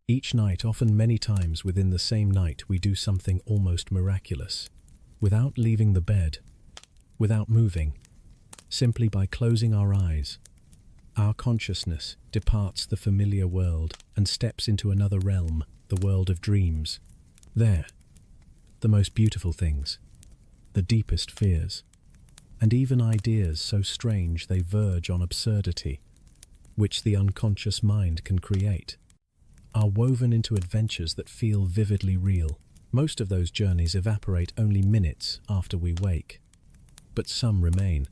Each night, often many times within the same night, we do something almost miraculous. Without leaving the bed, without moving, simply by closing our eyes, our consciousness departs the familiar world and steps into another realm, the world of dreams. There, the most beautiful things, the deepest fears, and even ideas so strange they verge on absurdity, which the unconscious mind can create, are woven into adventures that feel vividly real. Most of those journeys evaporate only minutes after we wake, but some remain,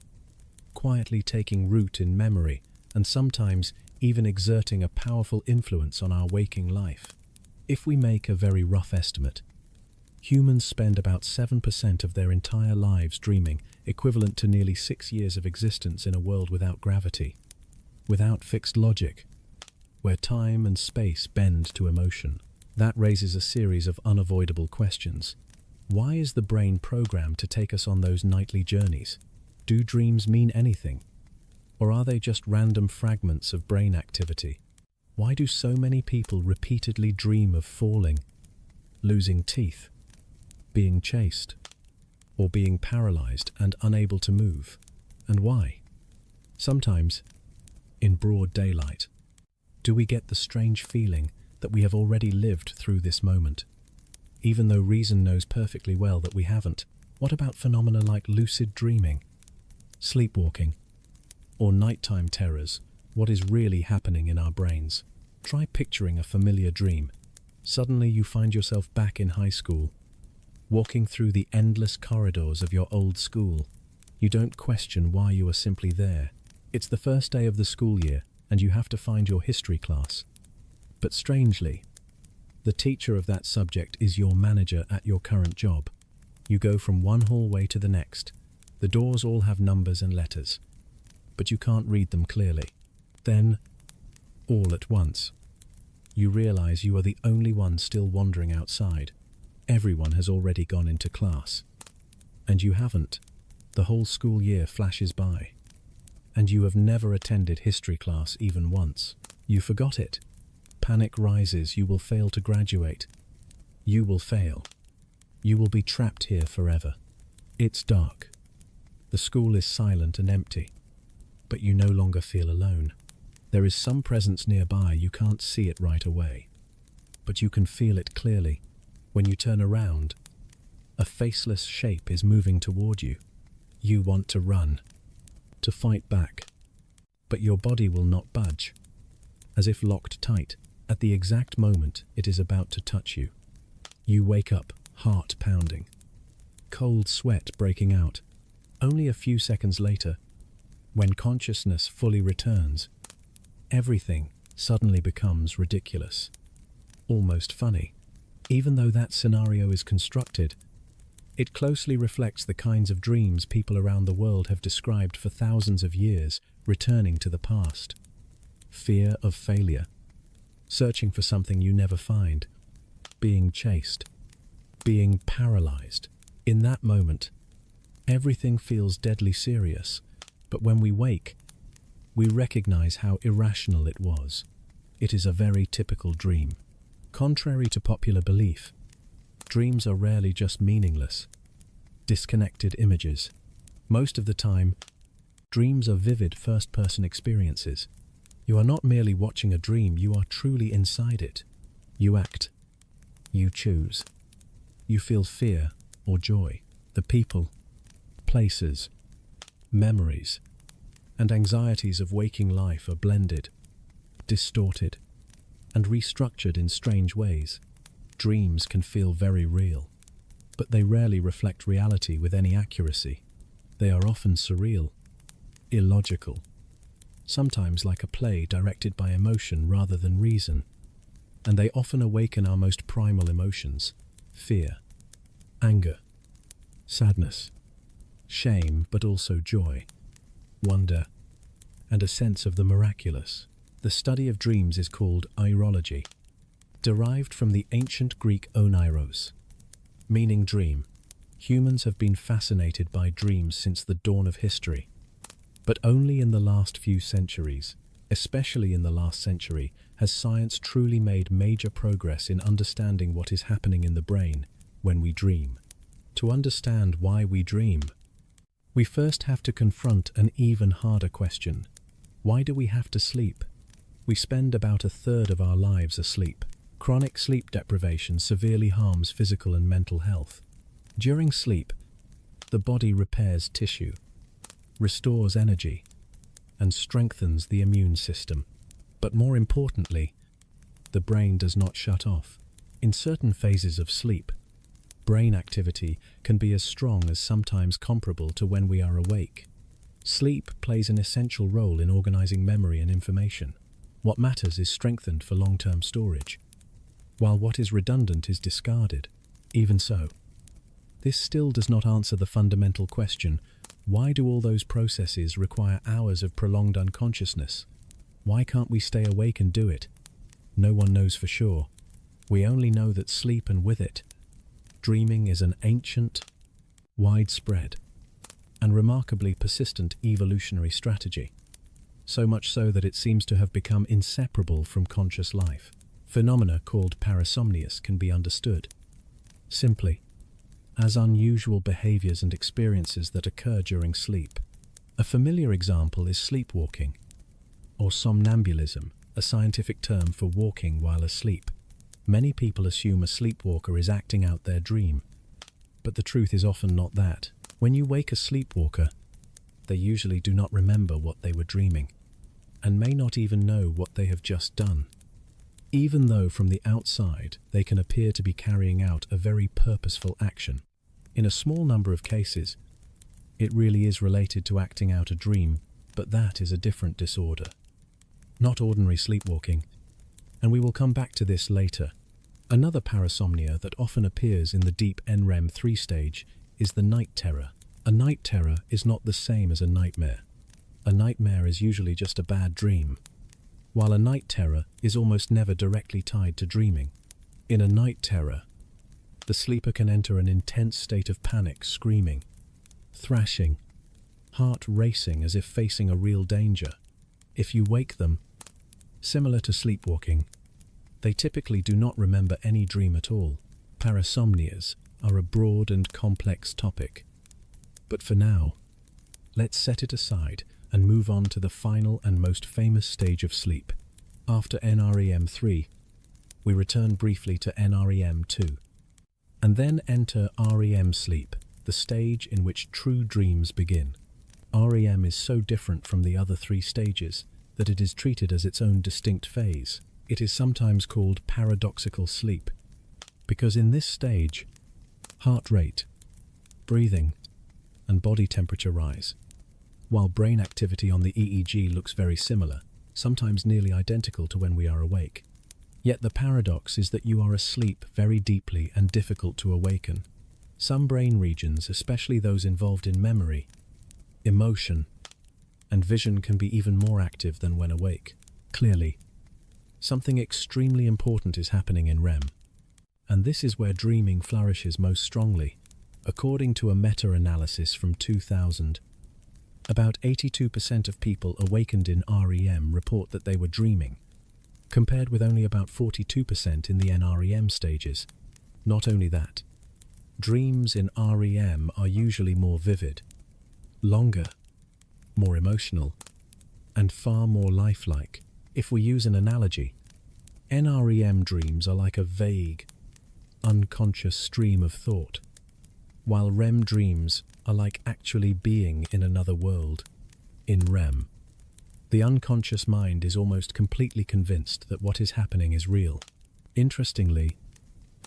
quietly taking root in memory and sometimes even exerting a powerful influence on our waking life. If we make a very rough estimate, humans spend about 7% of their entire lives dreaming, equivalent to nearly 6 years of existence in a world without gravity, without fixed logic, where time and space bend to emotion. That raises a series of unavoidable questions. Why is the brain programmed to take us on those nightly journeys? Do dreams mean anything? Or are they just random fragments of brain activity? Why do so many people repeatedly dream of falling, losing teeth, being chased, or being paralyzed and unable to move? And why? Sometimes, in broad daylight, do we get the strange feeling that we have already lived through this moment, even though reason knows perfectly well that we haven't? What about phenomena like lucid dreaming, sleepwalking, or nighttime terrors? What is really happening in our brains? Try picturing a familiar dream. Suddenly you find yourself back in high school, walking through the endless corridors of your old school. You don't question why, you are simply there. It's the first day of the school year, and you have to find your history class. But strangely, the teacher of that subject is your manager at your current job. You go from one hallway to the next. The doors all have numbers and letters, but you can't read them clearly. Then, all at once, you realize you are the only one still wandering outside. Everyone has already gone into class, and you haven't. The whole school year flashes by, and you have never attended history class even once. You forgot it. Panic rises. You will fail to graduate. You will fail. You will be trapped here forever. It's dark. The school is silent and empty, but you no longer feel alone. There is some presence nearby. You can't see it right away, but you can feel it clearly. When you turn around, a faceless shape is moving toward you. You want to run, to fight back, but your body will not budge, as if locked tight. At the exact moment it is about to touch you, you wake up, heart pounding, cold sweat breaking out. Only a few seconds later, when consciousness fully returns, everything suddenly becomes ridiculous, almost funny. Even though that scenario is constructed, it closely reflects the kinds of dreams people around the world have described for thousands of years, returning to the past. Fear of failure, searching for something you never find, being chased, being paralyzed. In that moment, everything feels deadly serious, but when we wake, we recognize how irrational it was. It is a very typical dream. Contrary to popular belief, dreams are rarely just meaningless, disconnected images. Most of the time, dreams are vivid first-person experiences. You are not merely watching a dream, you are truly inside it. You act. You choose. You feel fear or joy. The people, places, memories, and anxieties of waking life are blended, distorted, and restructured in strange ways. Dreams can feel very real, but they rarely reflect reality with any accuracy. They are often surreal, illogical, sometimes like a play directed by emotion rather than reason, and they often awaken our most primal emotions: fear, anger, sadness, shame, but also joy, wonder, and a sense of the miraculous. The study of dreams is called airology, derived from the ancient Greek oneiros, meaning dream. Humans have been fascinated by dreams since the dawn of history, but only in the last few centuries, especially in the last century, has science truly made major progress in understanding what is happening in the brain when we dream. To understand why we dream, we first have to confront an even harder question. Why do we have to sleep? We spend about a third of our lives asleep. Chronic sleep deprivation severely harms physical and mental health. During sleep, the body repairs tissue, restores energy, and strengthens the immune system. But more importantly, the brain does not shut off. In certain phases of sleep, brain activity can be as strong as sometimes comparable to when we are awake. Sleep plays an essential role in organizing memory and information. What matters is strengthened for long-term storage, while what is redundant is discarded. Even so, this still does not answer the fundamental question: why do all those processes require hours of prolonged unconsciousness? Why can't we stay awake and do it? No one knows for sure. We only know that sleep, and with it, dreaming, is an ancient, widespread, and remarkably persistent evolutionary strategy. So much so that it seems to have become inseparable from conscious life. Phenomena called parasomnias can be understood simply as unusual behaviors and experiences that occur during sleep. A familiar example is sleepwalking, or somnambulism, a scientific term for walking while asleep. Many people assume a sleepwalker is acting out their dream, but the truth is often not that. When you wake a sleepwalker, they usually do not remember what they were dreaming, and may not even know what they have just done, even though from the outside they can appear to be carrying out a very purposeful action. In a small number of cases, it really is related to acting out a dream, but that is a different disorder, not ordinary sleepwalking, and we will come back to this later. Another parasomnia that often appears in the deep NREM 3 stage is the night terror. A night terror is not the same as a nightmare. A nightmare is usually just a bad dream, while a night terror is almost never directly tied to dreaming. In a night terror, the sleeper can enter an intense state of panic, screaming, thrashing, heart racing as if facing a real danger. If you wake them, similar to sleepwalking, they typically do not remember any dream at all. Parasomnias are a broad and complex topic, but for now, let's set it aside and move on to the final and most famous stage of sleep. After NREM 3, we return briefly to NREM 2, and then enter REM sleep, the stage in which true dreams begin. REM is so different from the other 3 stages that it is treated as its own distinct phase. It is sometimes called paradoxical sleep, because in this stage, heart rate, breathing, and body temperature rise, while brain activity on the EEG looks very similar, sometimes nearly identical to when we are awake. Yet the paradox is that you are asleep very deeply and difficult to awaken. Some brain regions, especially those involved in memory, emotion, and vision, can be even more active than when awake. Clearly, something extremely important is happening in REM, and this is where dreaming flourishes most strongly. According to a meta-analysis from 2000, about 82% of people awakened in REM report that they were dreaming, compared with only about 42% in the NREM stages. Not only that, dreams in REM are usually more vivid, longer, more emotional, and far more lifelike. If we use an analogy, NREM dreams are like a vague, unconscious stream of thought, while REM dreams are like actually being in another world. In REM, the unconscious mind is almost completely convinced that what is happening is real. Interestingly,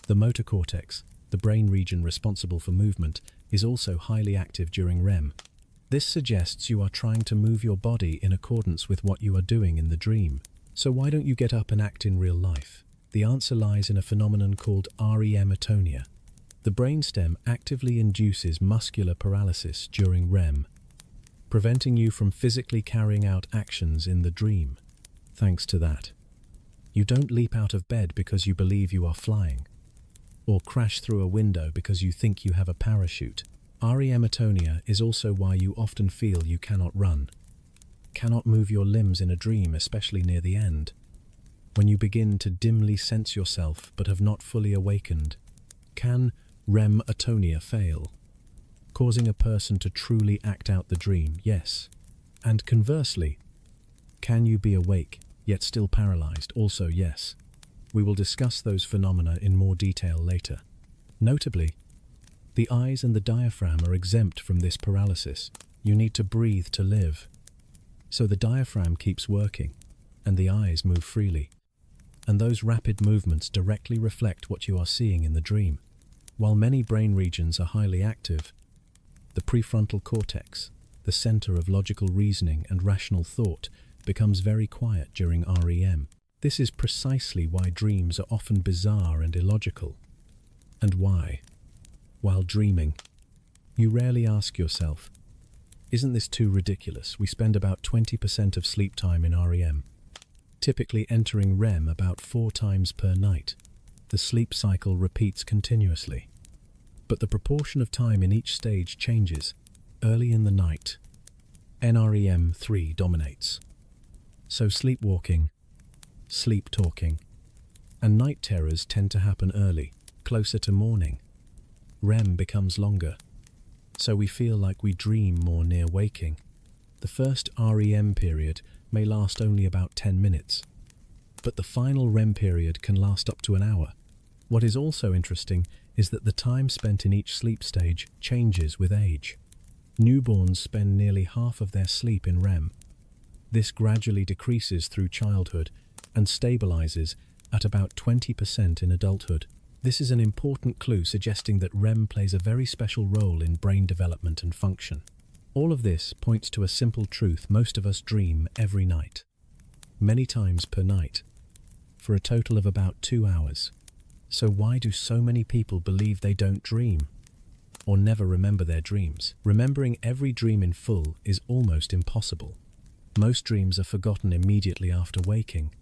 the motor cortex, the brain region responsible for movement, is also highly active during REM. This suggests you are trying to move your body in accordance with what you are doing in the dream. So why don't you get up and act in real life? The answer lies in a phenomenon called REM atonia. The brainstem actively induces muscular paralysis during REM, preventing you from physically carrying out actions in the dream. Thanks to that, you don't leap out of bed because you believe you are flying, or crash through a window because you think you have a parachute. REM atonia is also why you often feel you cannot run, cannot move your limbs in a dream, especially near the end. when you begin to dimly sense yourself but have not fully awakened. Can REM atonia fail, causing a person to truly act out the dream? Yes. And conversely, can you be awake yet still paralyzed? Also yes. We will discuss those phenomena in more detail later. Notably, the eyes and the diaphragm are exempt from this paralysis. You need to breathe to live. So the diaphragm keeps working, and the eyes move freely. And those rapid movements directly reflect what you are seeing in the dream. While many brain regions are highly active, the prefrontal cortex, the center of logical reasoning and rational thought, becomes very quiet during REM. This is precisely why dreams are often bizarre and illogical. And why, while dreaming, you rarely ask yourself, isn't this too ridiculous? We spend about 20% of sleep time in REM, typically entering REM about 4 times per night. The sleep cycle repeats continuously, but the proportion of time in each stage changes. Early in the night, NREM 3 dominates. So sleepwalking, sleep talking, and night terrors tend to happen early, closer to morning. REM becomes longer, so we feel like we dream more near waking. The first REM period may last only about 10 minutes, but the final REM period can last up to an hour. What is also interesting is that the time spent in each sleep stage changes with age. Newborns spend nearly half of their sleep in REM. This gradually decreases through childhood and stabilizes at about 20% in adulthood. This is an important clue suggesting that REM plays a very special role in brain development and function. All of this points to a simple truth: most of us dream every night, many times per night, for a total of about 2 hours. So why do so many people believe they don't dream, or never remember their dreams? Remembering every dream in full is almost impossible. Most dreams are forgotten immediately after waking,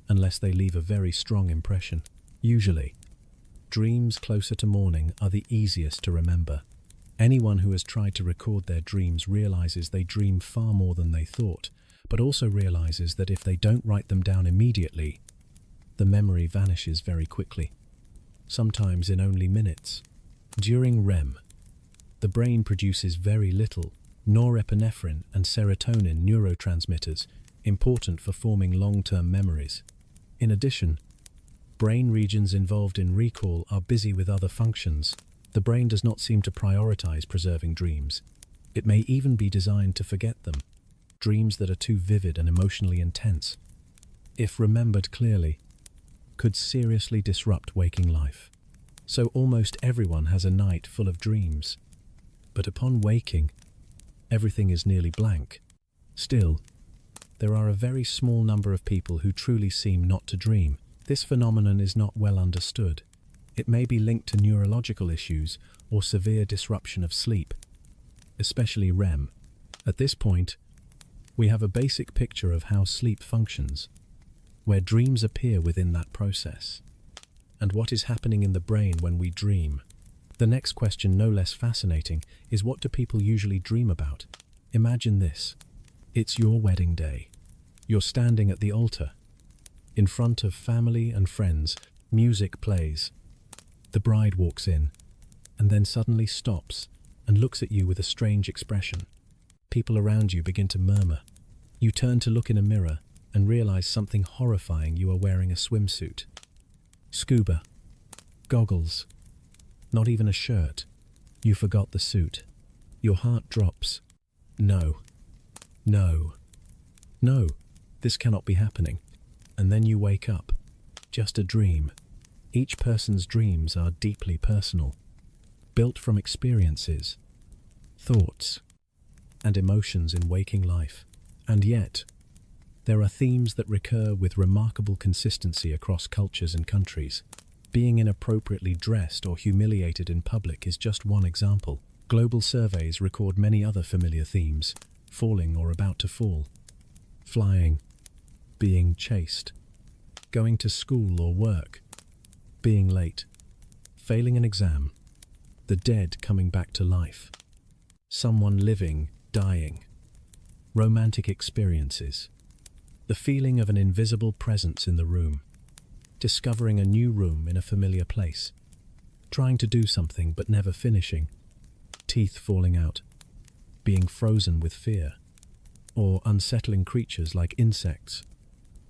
unless they leave a very strong impression. Usually, dreams closer to morning are the easiest to remember. Anyone who has tried to record their dreams realizes they dream far more than they thought, but also realizes that if they don't write them down immediately, the memory vanishes very quickly, sometimes in only minutes. During REM, the brain produces very little norepinephrine and serotonin neurotransmitters important for forming long-term memories. In addition, brain regions involved in recall are busy with other functions. The brain does not seem to prioritize preserving dreams. It may even be designed to forget them, dreams that are too vivid and emotionally intense, if remembered clearly, could seriously disrupt waking life. So almost everyone has a night full of dreams, but upon waking, everything is nearly blank. Still, there are a very small number of people who truly seem not to dream. This phenomenon is not well understood. It may be linked to neurological issues or severe disruption of sleep, especially REM. At this point, we have a basic picture of how sleep functions, where dreams appear within that process, and what is happening in the brain when we dream. The next question, no less fascinating, is what do people usually dream about? Imagine this. It's your wedding day. You're standing at the altar. In front of family and friends, music plays. The bride walks in, and then suddenly stops and looks at you with a strange expression. People around you begin to murmur. You turn to look in a mirror and realize something horrifying: you are wearing a swimsuit. Scuba. Goggles. Not even a shirt. You forgot the suit. Your heart drops. No. No. No. This cannot be happening. And then you wake up. Just a dream. Each person's dreams are deeply personal, built from experiences, thoughts, and emotions in waking life. And yet, there are themes that recur with remarkable consistency across cultures and countries. Being inappropriately dressed or humiliated in public is just one example. Global surveys record many other familiar themes: falling or about to fall, flying, being chased, going to school or work, being late, failing an exam, the dead coming back to life, someone living, dying, romantic experiences, The feeling of an invisible presence in the room. Discovering a new room in a familiar place. Trying to do something but never finishing. Teeth falling out. Being frozen with fear. Or unsettling creatures like insects,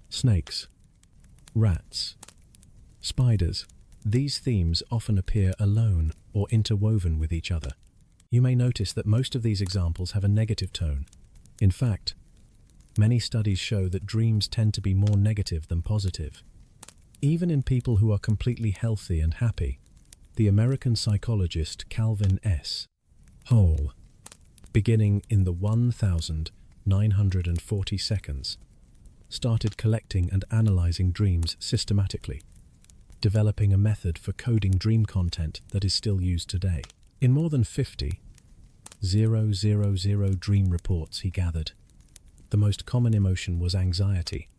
snakes, rats, spiders. These themes often appear alone or interwoven with each other. You may notice that most of these examples have a negative tone. In fact, many studies show that dreams tend to be more negative than positive. Even in people who are completely healthy and happy. The American psychologist Calvin S. Hall, beginning in the 1940 seconds, started collecting and analyzing dreams systematically, developing a method for coding dream content that is still used today. In more than 50,000 dream reports he gathered, the most common emotion was anxiety.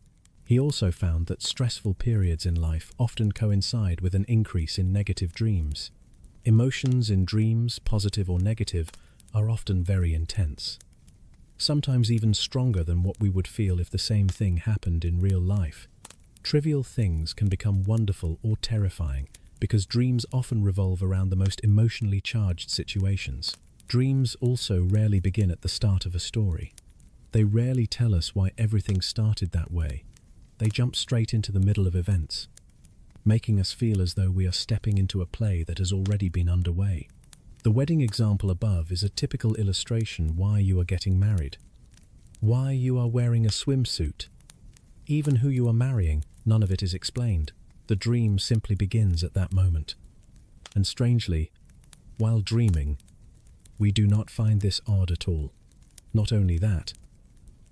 He also found that stressful periods in life often coincide with an increase in negative dreams. Emotions in dreams, positive or negative, are often very intense, sometimes even stronger than what we would feel if the same thing happened in real life. Trivial things can become wonderful or terrifying because dreams often revolve around the most emotionally charged situations. Dreams also rarely begin at the start of a story. They rarely tell us why everything started that way. They jump straight into the middle of events, making us feel as though we are stepping into a play that has already been underway. The wedding example above is a typical illustration why you are getting married, why you are wearing a swimsuit, even who you are marrying. None of it is explained. The dream simply begins at that moment. And strangely, while dreaming, we do not find this odd at all. Not only that,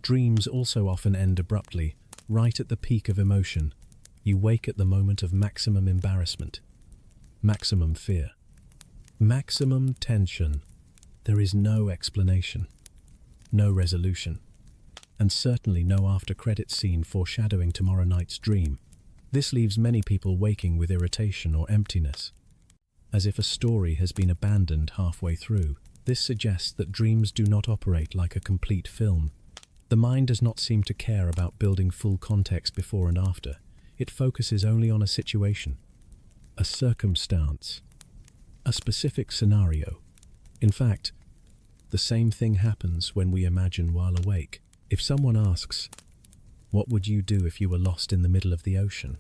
dreams also often end abruptly, right at the peak of emotion. You wake at the moment of maximum embarrassment, maximum fear, maximum tension. There is no explanation, no resolution, and certainly no after-credit scene foreshadowing tomorrow night's dream. This leaves many people waking with irritation or emptiness, as if a story has been abandoned halfway through. This suggests that dreams do not operate like a complete film. The mind does not seem to care about building full context before and after. It focuses only on a situation, a circumstance, a specific scenario. In fact, the same thing happens when we imagine while awake. If someone asks, "What would you do if you were lost in the middle of the ocean?"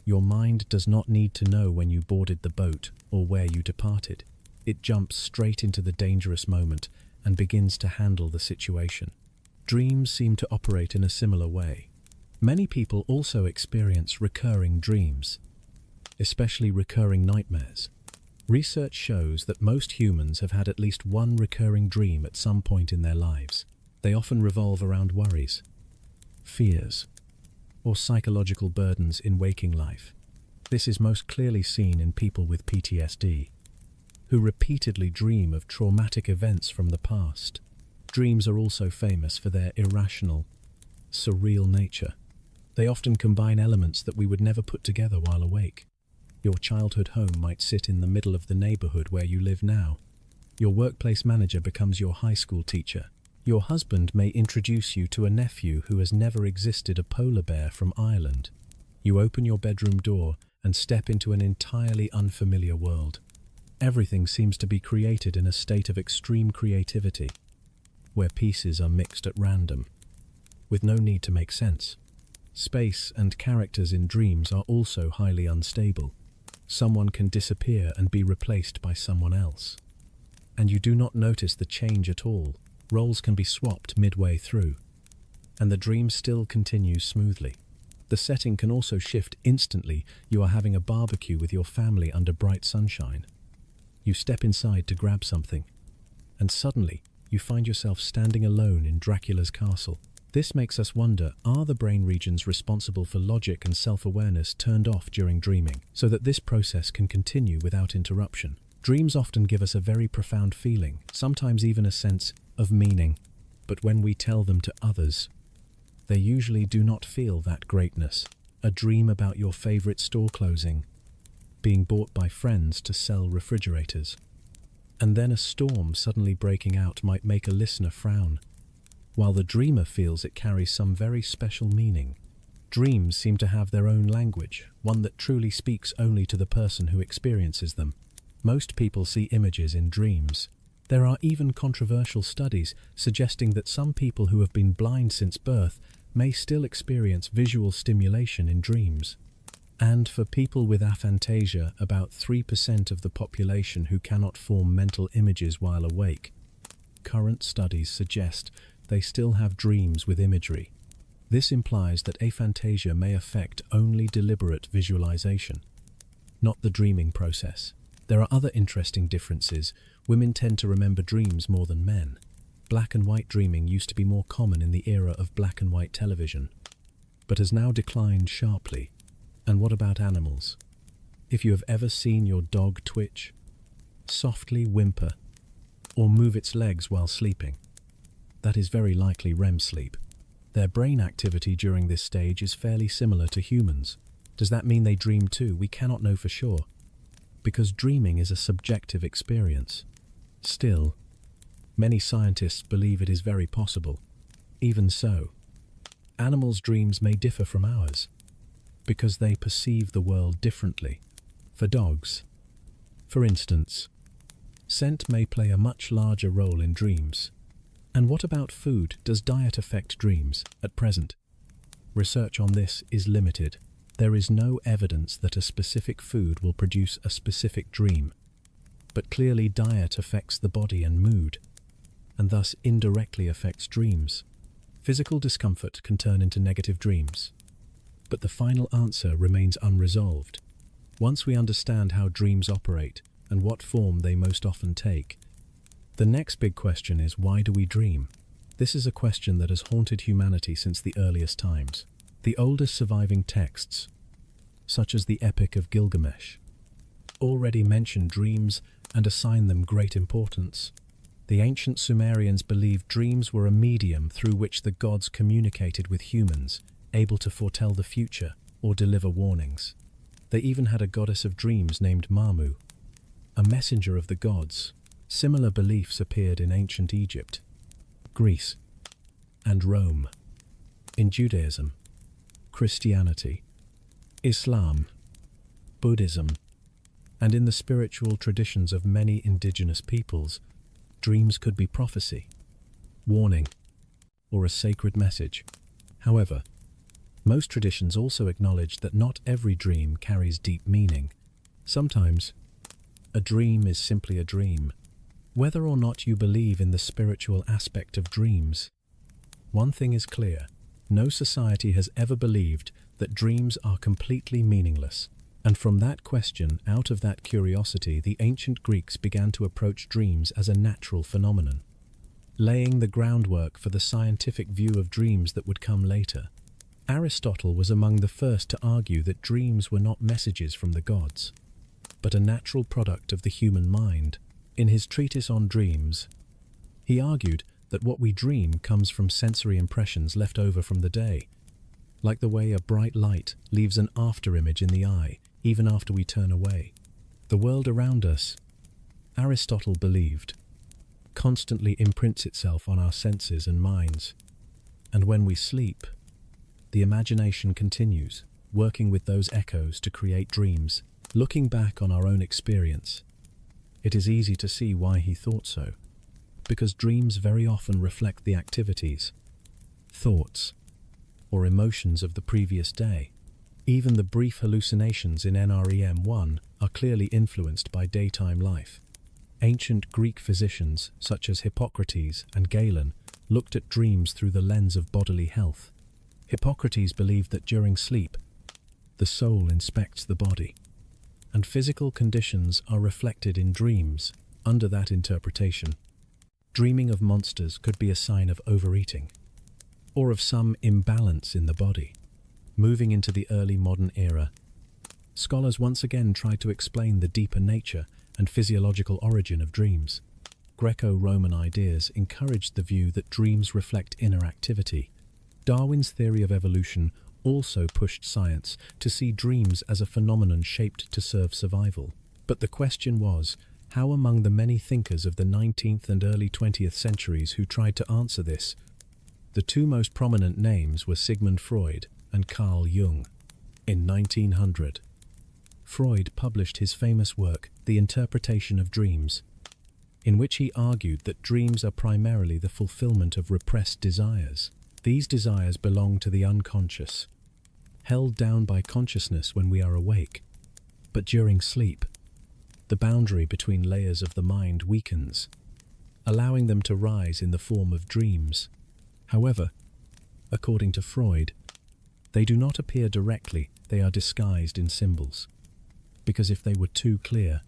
your mind does not need to know when you boarded the boat or where you departed. It jumps straight into the dangerous moment and begins to handle the situation. Dreams seem to operate in a similar way. Many people also experience recurring dreams, especially recurring nightmares. Research shows that most humans have had at least one recurring dream at some point in their lives. They often revolve around worries, fears, or psychological burdens in waking life. This is most clearly seen in people with PTSD, who repeatedly dream of traumatic events from the past. Dreams are also famous for their irrational, surreal nature. They often combine elements that we would never put together while awake. Your childhood home might sit in the middle of the neighborhood where you live now. Your workplace manager becomes your high school teacher. Your husband may introduce you to a nephew who has never existed, a polar bear from Ireland. You open your bedroom door and step into an entirely unfamiliar world. Everything seems to be created in a state of extreme creativity, where pieces are mixed at random, with no need to make sense. Space and characters in dreams are also highly unstable. Someone can disappear and be replaced by someone else, and you do not notice the change at all. Roles can be swapped midway through, and the dream still continues smoothly. The setting can also shift instantly. You are having a barbecue with your family under bright sunshine. You step inside to grab something, and suddenly you find yourself standing alone in Dracula's castle. This makes us wonder, are the brain regions responsible for logic and self-awareness turned off during dreaming, so that this process can continue without interruption? Dreams often give us a very profound feeling, sometimes even a sense of meaning, but when we tell them to others, they usually do not feel that greatness. A dream about your favorite store closing, being bought by friends to sell refrigerators, and then a storm suddenly breaking out might make a listener frown. while the dreamer feels it carries some very special meaning. Dreams seem to have their own language, one that truly speaks only to the person who experiences them. Most people see images in dreams. There are even controversial studies suggesting that some people who have been blind since birth may still experience visual stimulation in dreams. And for people with aphantasia, about 3% of the population who cannot form mental images while awake. Current studies suggest they still have dreams with imagery. This implies that aphantasia may affect only deliberate visualization, not the dreaming process. There are other interesting differences. Women tend to remember dreams more than men. Black and white dreaming used to be more common in the era of black and white television, but has now declined sharply. And what about animals? If you have ever seen your dog twitch, softly whimper, or move its legs while sleeping, that is very likely REM sleep. Their brain activity during this stage is fairly similar to humans. Does that mean they dream too? We cannot know for sure, because dreaming is a subjective experience. Still, many scientists believe it is very possible. Even so, animals' dreams may differ from ours, because they perceive the world differently. For dogs, for instance, scent may play a much larger role in dreams. And what about food? Does diet affect dreams? At present, research on this is limited. There is no evidence that a specific food will produce a specific dream. But clearly diet affects the body and mood, and thus indirectly affects dreams. Physical discomfort can turn into negative dreams. But the final answer remains unresolved. Once we understand how dreams operate and what form they most often take, the next big question is, why do we dream? This is a question that has haunted humanity since the earliest times. The oldest surviving texts, such as the Epic of Gilgamesh, already mention dreams and assign them great importance. The ancient Sumerians believed dreams were a medium through which the gods communicated with humans, able to foretell the future or deliver warnings. They even had a goddess of dreams named Mamu, a messenger of the gods. Similar beliefs appeared in ancient Egypt, Greece, and Rome. In Judaism, Christianity, Islam, Buddhism, and in the spiritual traditions of many indigenous peoples, dreams could be prophecy, warning, or a sacred message. However, most traditions also acknowledge that not every dream carries deep meaning. Sometimes, a dream is simply a dream. Whether or not you believe in the spiritual aspect of dreams, one thing is clear: no society has ever believed that dreams are completely meaningless. And from that question, out of that curiosity, the ancient Greeks began to approach dreams as a natural phenomenon, laying the groundwork for the scientific view of dreams that would come later. Aristotle was among the first to argue that dreams were not messages from the gods, but a natural product of the human mind. In his treatise on dreams, he argued that what we dream comes from sensory impressions left over from the day, like the way a bright light leaves an afterimage in the eye, even after we turn away. The world around us, Aristotle believed, constantly imprints itself on our senses and minds. And when we sleep, the imagination continues, working with those echoes to create dreams. Looking back on our own experience, it is easy to see why he thought so, because dreams very often reflect the activities, thoughts, or emotions of the previous day. Even the brief hallucinations in NREM1 are clearly influenced by daytime life. Ancient Greek physicians such as Hippocrates and Galen looked at dreams through the lens of bodily health. Hippocrates believed that during sleep, the soul inspects the body, and physical conditions are reflected in dreams. Under that interpretation, dreaming of monsters could be a sign of overeating, or of some imbalance in the body. Moving into the early modern era, scholars once again tried to explain the deeper nature and physiological origin of dreams. Greco-Roman ideas encouraged the view that dreams reflect inner activity. Darwin's theory of evolution also pushed science to see dreams as a phenomenon shaped to serve survival. But the question was, how among the many thinkers of the 19th and early 20th centuries who tried to answer this, The two most prominent names were Sigmund Freud and Carl Jung. In 1900, Freud published his famous work, The Interpretation of Dreams, in which he argued that dreams are primarily the fulfillment of repressed desires. These desires belong to the unconscious, held down by consciousness when we are awake. But during sleep, the boundary between layers of the mind weakens, allowing them to rise in the form of dreams. However, according to Freud, they do not appear directly, they are disguised in symbols. Because if they were too clear,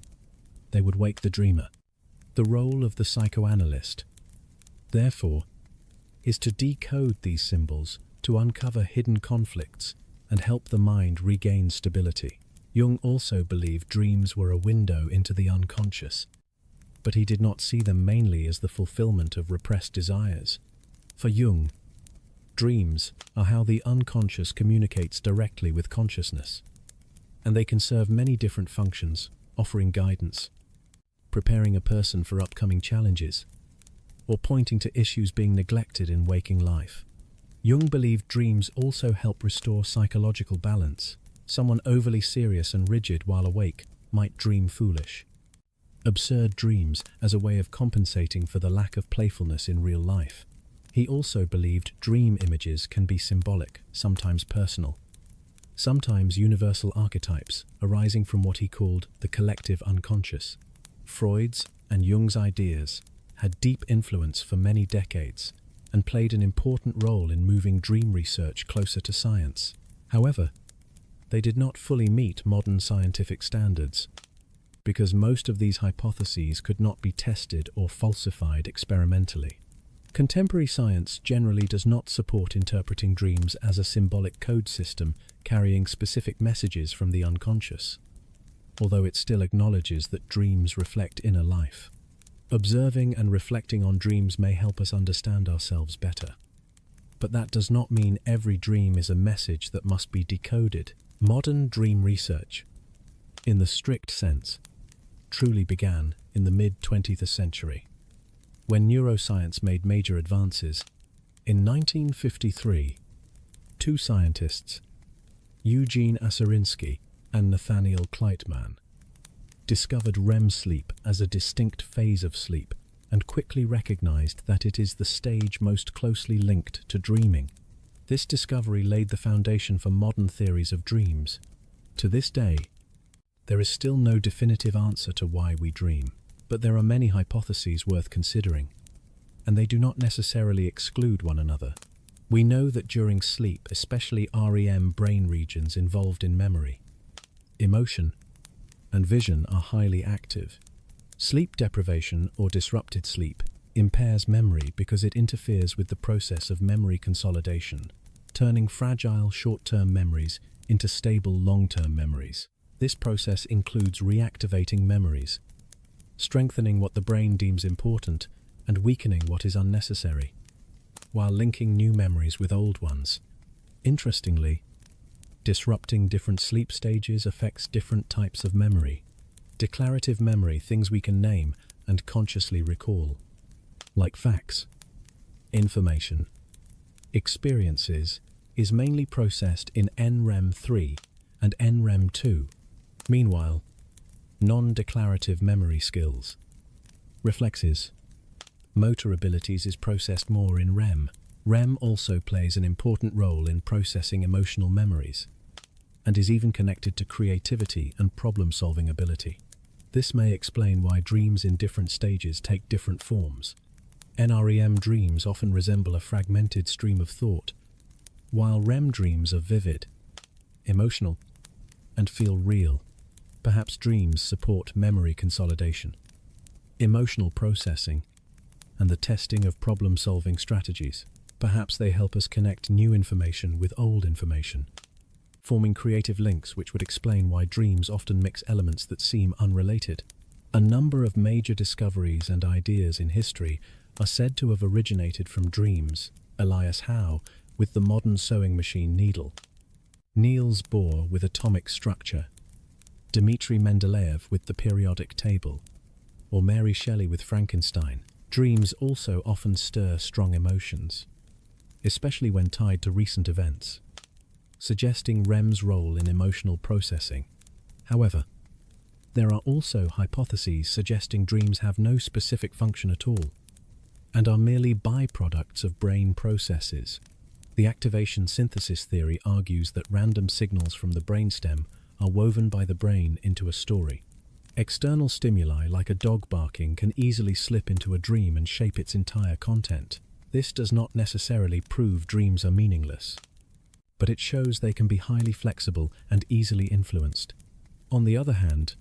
they would wake the dreamer. The role of the psychoanalyst, therefore, is to decode these symbols, to uncover hidden conflicts, and help the mind regain stability. Jung also believed dreams were a window into the unconscious, but he did not see them mainly as the fulfillment of repressed desires. For Jung, dreams are how the unconscious communicates directly with consciousness, and they can serve many different functions, offering guidance, preparing a person for upcoming challenges, or pointing to issues being neglected in waking life. Jung believed dreams also help restore psychological balance. Someone overly serious and rigid while awake might dream foolish, absurd dreams as a way of compensating for the lack of playfulness in real life. He also believed dream images can be symbolic, sometimes personal, sometimes universal archetypes arising from what he called the collective unconscious. Freud's and Jung's ideas had deep influence for many decades and played an important role in moving dream research closer to science. However, they did not fully meet modern scientific standards, because most of these hypotheses could not be tested or falsified experimentally. Contemporary science generally does not support interpreting dreams as a symbolic code system carrying specific messages from the unconscious, although it still acknowledges that dreams reflect inner life. Observing and reflecting on dreams may help us understand ourselves better, but that does not mean every dream is a message that must be decoded. Modern dream research, in the strict sense, truly began in the mid-20th century, when neuroscience made major advances. In 1953, two scientists, Eugene Aserinsky and Nathaniel Kleitman, discovered REM sleep as a distinct phase of sleep and quickly recognized that it is the stage most closely linked to dreaming. This discovery laid the foundation for modern theories of dreams. To this day, there is still no definitive answer to why we dream, but there are many hypotheses worth considering, and they do not necessarily exclude one another. We know that during sleep, especially REM brain regions involved in memory, emotion, and vision are highly active. Sleep deprivation or disrupted sleep impairs memory because it interferes with the process of memory consolidation, turning fragile short-term memories into stable long-term memories. This process includes reactivating memories, strengthening what the brain deems important, and weakening what is unnecessary, while linking new memories with old ones. Interestingly, disrupting different sleep stages affects different types of memory. Declarative memory, things we can name and consciously recall, like facts, information, experiences, is mainly processed in NREM3 and NREM2. Meanwhile, non-declarative memory skills, reflexes, motor abilities is processed more in REM. REM also plays an important role in processing emotional memories, and is even connected to creativity and problem-solving ability. This may explain why dreams in different stages take different forms. NREM dreams often resemble a fragmented stream of thought, while REM dreams are vivid, emotional, and feel real. Perhaps dreams support memory consolidation, emotional processing, and the testing of problem-solving strategies. Perhaps they help us connect new information with old information, forming creative links which would explain why dreams often mix elements that seem unrelated. A number of major discoveries and ideas in history are said to have originated from dreams. Elias Howe with the modern sewing machine needle, Niels Bohr with atomic structure, Dmitri Mendeleev with the periodic table, or Mary Shelley with Frankenstein. Dreams also often stir strong emotions, especially when tied to recent events, suggesting REM's role in emotional processing. However, there are also hypotheses suggesting dreams have no specific function at all and are merely byproducts of brain processes. The activation synthesis theory argues that random signals from the brainstem are woven by the brain into a story. External stimuli like a dog barking can easily slip into a dream and shape its entire content. This does not necessarily prove dreams are meaningless, but it shows they can be highly flexible and easily influenced. On the other hand,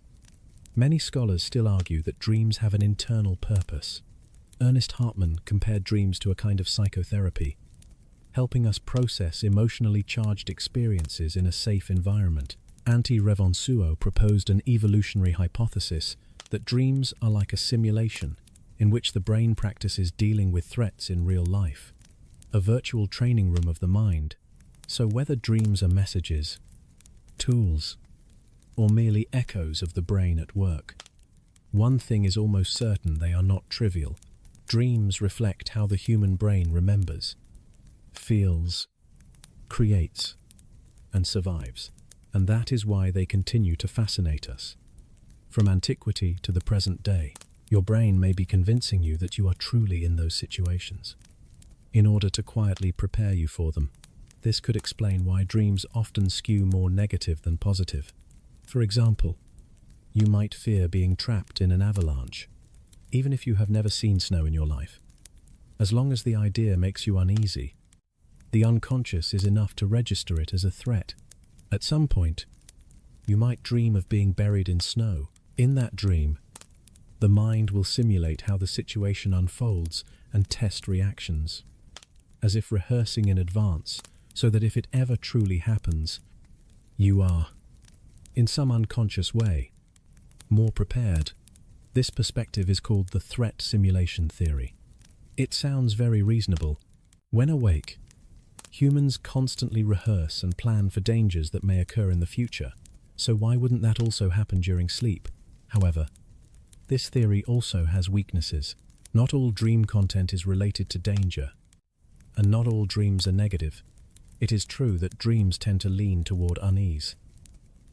many scholars still argue that dreams have an internal purpose. Ernest Hartman compared dreams to a kind of psychotherapy, helping us process emotionally charged experiences in a safe environment. Antti Revonsuo proposed an evolutionary hypothesis that dreams are like a simulation in which the brain practices dealing with threats in real life, a virtual training room of the mind. So whether dreams are messages, tools, or merely echoes of the brain at work, one thing is almost certain: they are not trivial. Dreams reflect how the human brain remembers, feels, creates, and survives. And that is why they continue to fascinate us. From antiquity to the present day, your brain may be convincing you that you are truly in those situations, in order to quietly prepare you for them. This could explain why dreams often skew more negative than positive. For example, you might fear being trapped in an avalanche, even if you have never seen snow in your life. As long as the idea makes you uneasy, the unconscious is enough to register it as a threat. At some point, you might dream of being buried in snow. In that dream, the mind will simulate how the situation unfolds and test reactions, as if rehearsing in advance, so that if it ever truly happens, you are, in some unconscious way, more prepared. This perspective is called the threat simulation theory. It sounds very reasonable. When awake, humans constantly rehearse and plan for dangers that may occur in the future, so why wouldn't that also happen during sleep? However, this theory also has weaknesses. Not all dream content is related to danger, and not all dreams are negative. It is true that dreams tend to lean toward unease,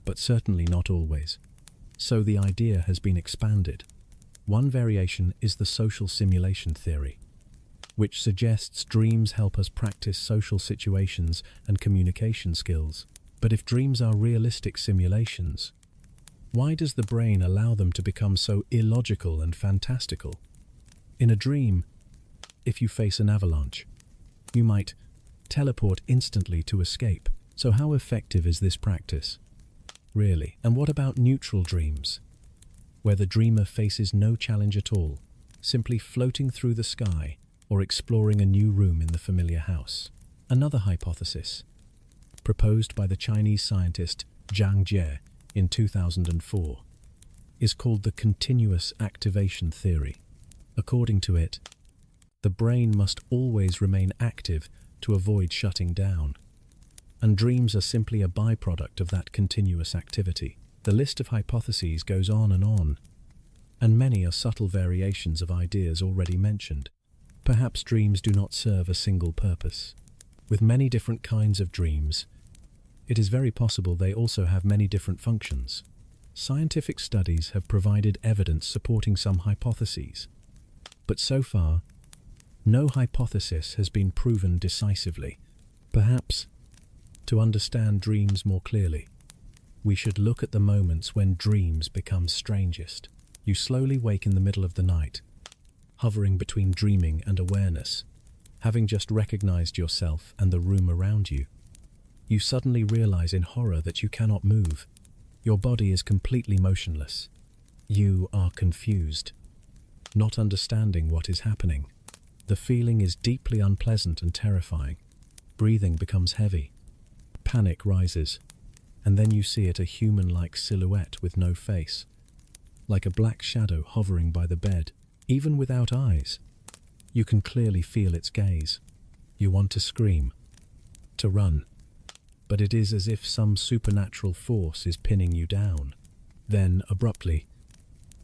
but certainly not always. So the idea has been expanded. One variation is the social simulation theory, which suggests dreams help us practice social situations and communication skills. But if dreams are realistic simulations, why does the brain allow them to become so illogical and fantastical? In a dream, if you face an avalanche, you might teleport instantly to escape. So how effective is this practice, really? And what about neutral dreams, where the dreamer faces no challenge at all, simply floating through the sky or exploring a new room in the familiar house? Another hypothesis, proposed by the Chinese scientist Zhang Jie in 2004, is called the continuous activation theory. According to it, the brain must always remain active to avoid shutting down, and dreams are simply a byproduct of that continuous activity. The list of hypotheses goes on, and many are subtle variations of ideas already mentioned. Perhaps dreams do not serve a single purpose. With many different kinds of dreams, it is very possible they also have many different functions. Scientific studies have provided evidence supporting some hypotheses, but so far, no hypothesis has been proven decisively. Perhaps, to understand dreams more clearly, we should look at the moments when dreams become strangest. You slowly wake in the middle of the night, hovering between dreaming and awareness, having just recognized yourself and the room around you. You suddenly realize in horror that you cannot move. Your body is completely motionless. You are confused, not understanding what is happening. The feeling is deeply unpleasant and terrifying. Breathing becomes heavy. Panic rises, and then you see it, a human-like silhouette with no face, like a black shadow hovering by the bed. Even without eyes, you can clearly feel its gaze. You want to scream, to run, but it is as if some supernatural force is pinning you down. Then, abruptly,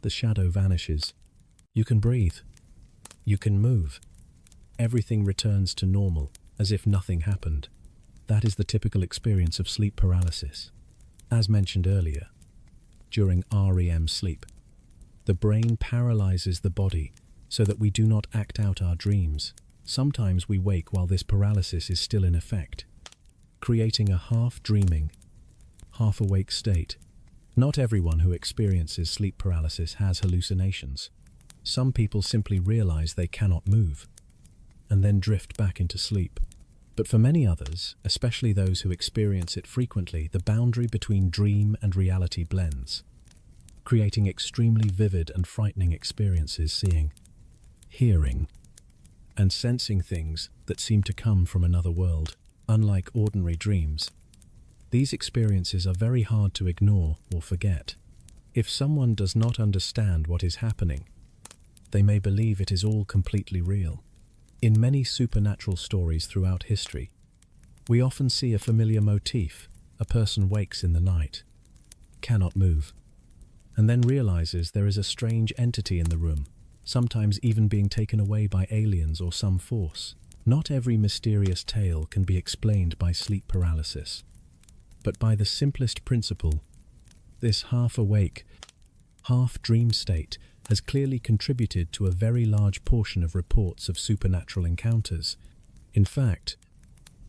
the shadow vanishes. You can breathe. You can move. Everything returns to normal, as if nothing happened. That is the typical experience of sleep paralysis. As mentioned earlier, during REM sleep, the brain paralyzes the body so that we do not act out our dreams. Sometimes we wake while this paralysis is still in effect, creating a half-dreaming, half-awake state. Not everyone who experiences sleep paralysis has hallucinations. Some people simply realize they cannot move, and then drift back into sleep. But for many others, especially those who experience it frequently, the boundary between dream and reality blends, creating extremely vivid and frightening experiences, seeing, hearing, and sensing things that seem to come from another world. Unlike ordinary dreams, these experiences are very hard to ignore or forget. If someone does not understand what is happening, they may believe it is all completely real. In many supernatural stories throughout history, we often see a familiar motif. A person wakes in the night, cannot move, and then realizes there is a strange entity in the room, sometimes even being taken away by aliens or some force. Not every mysterious tale can be explained by sleep paralysis, but by the simplest principle. This half-awake, half-dream state has clearly contributed to a very large portion of reports of supernatural encounters. In fact,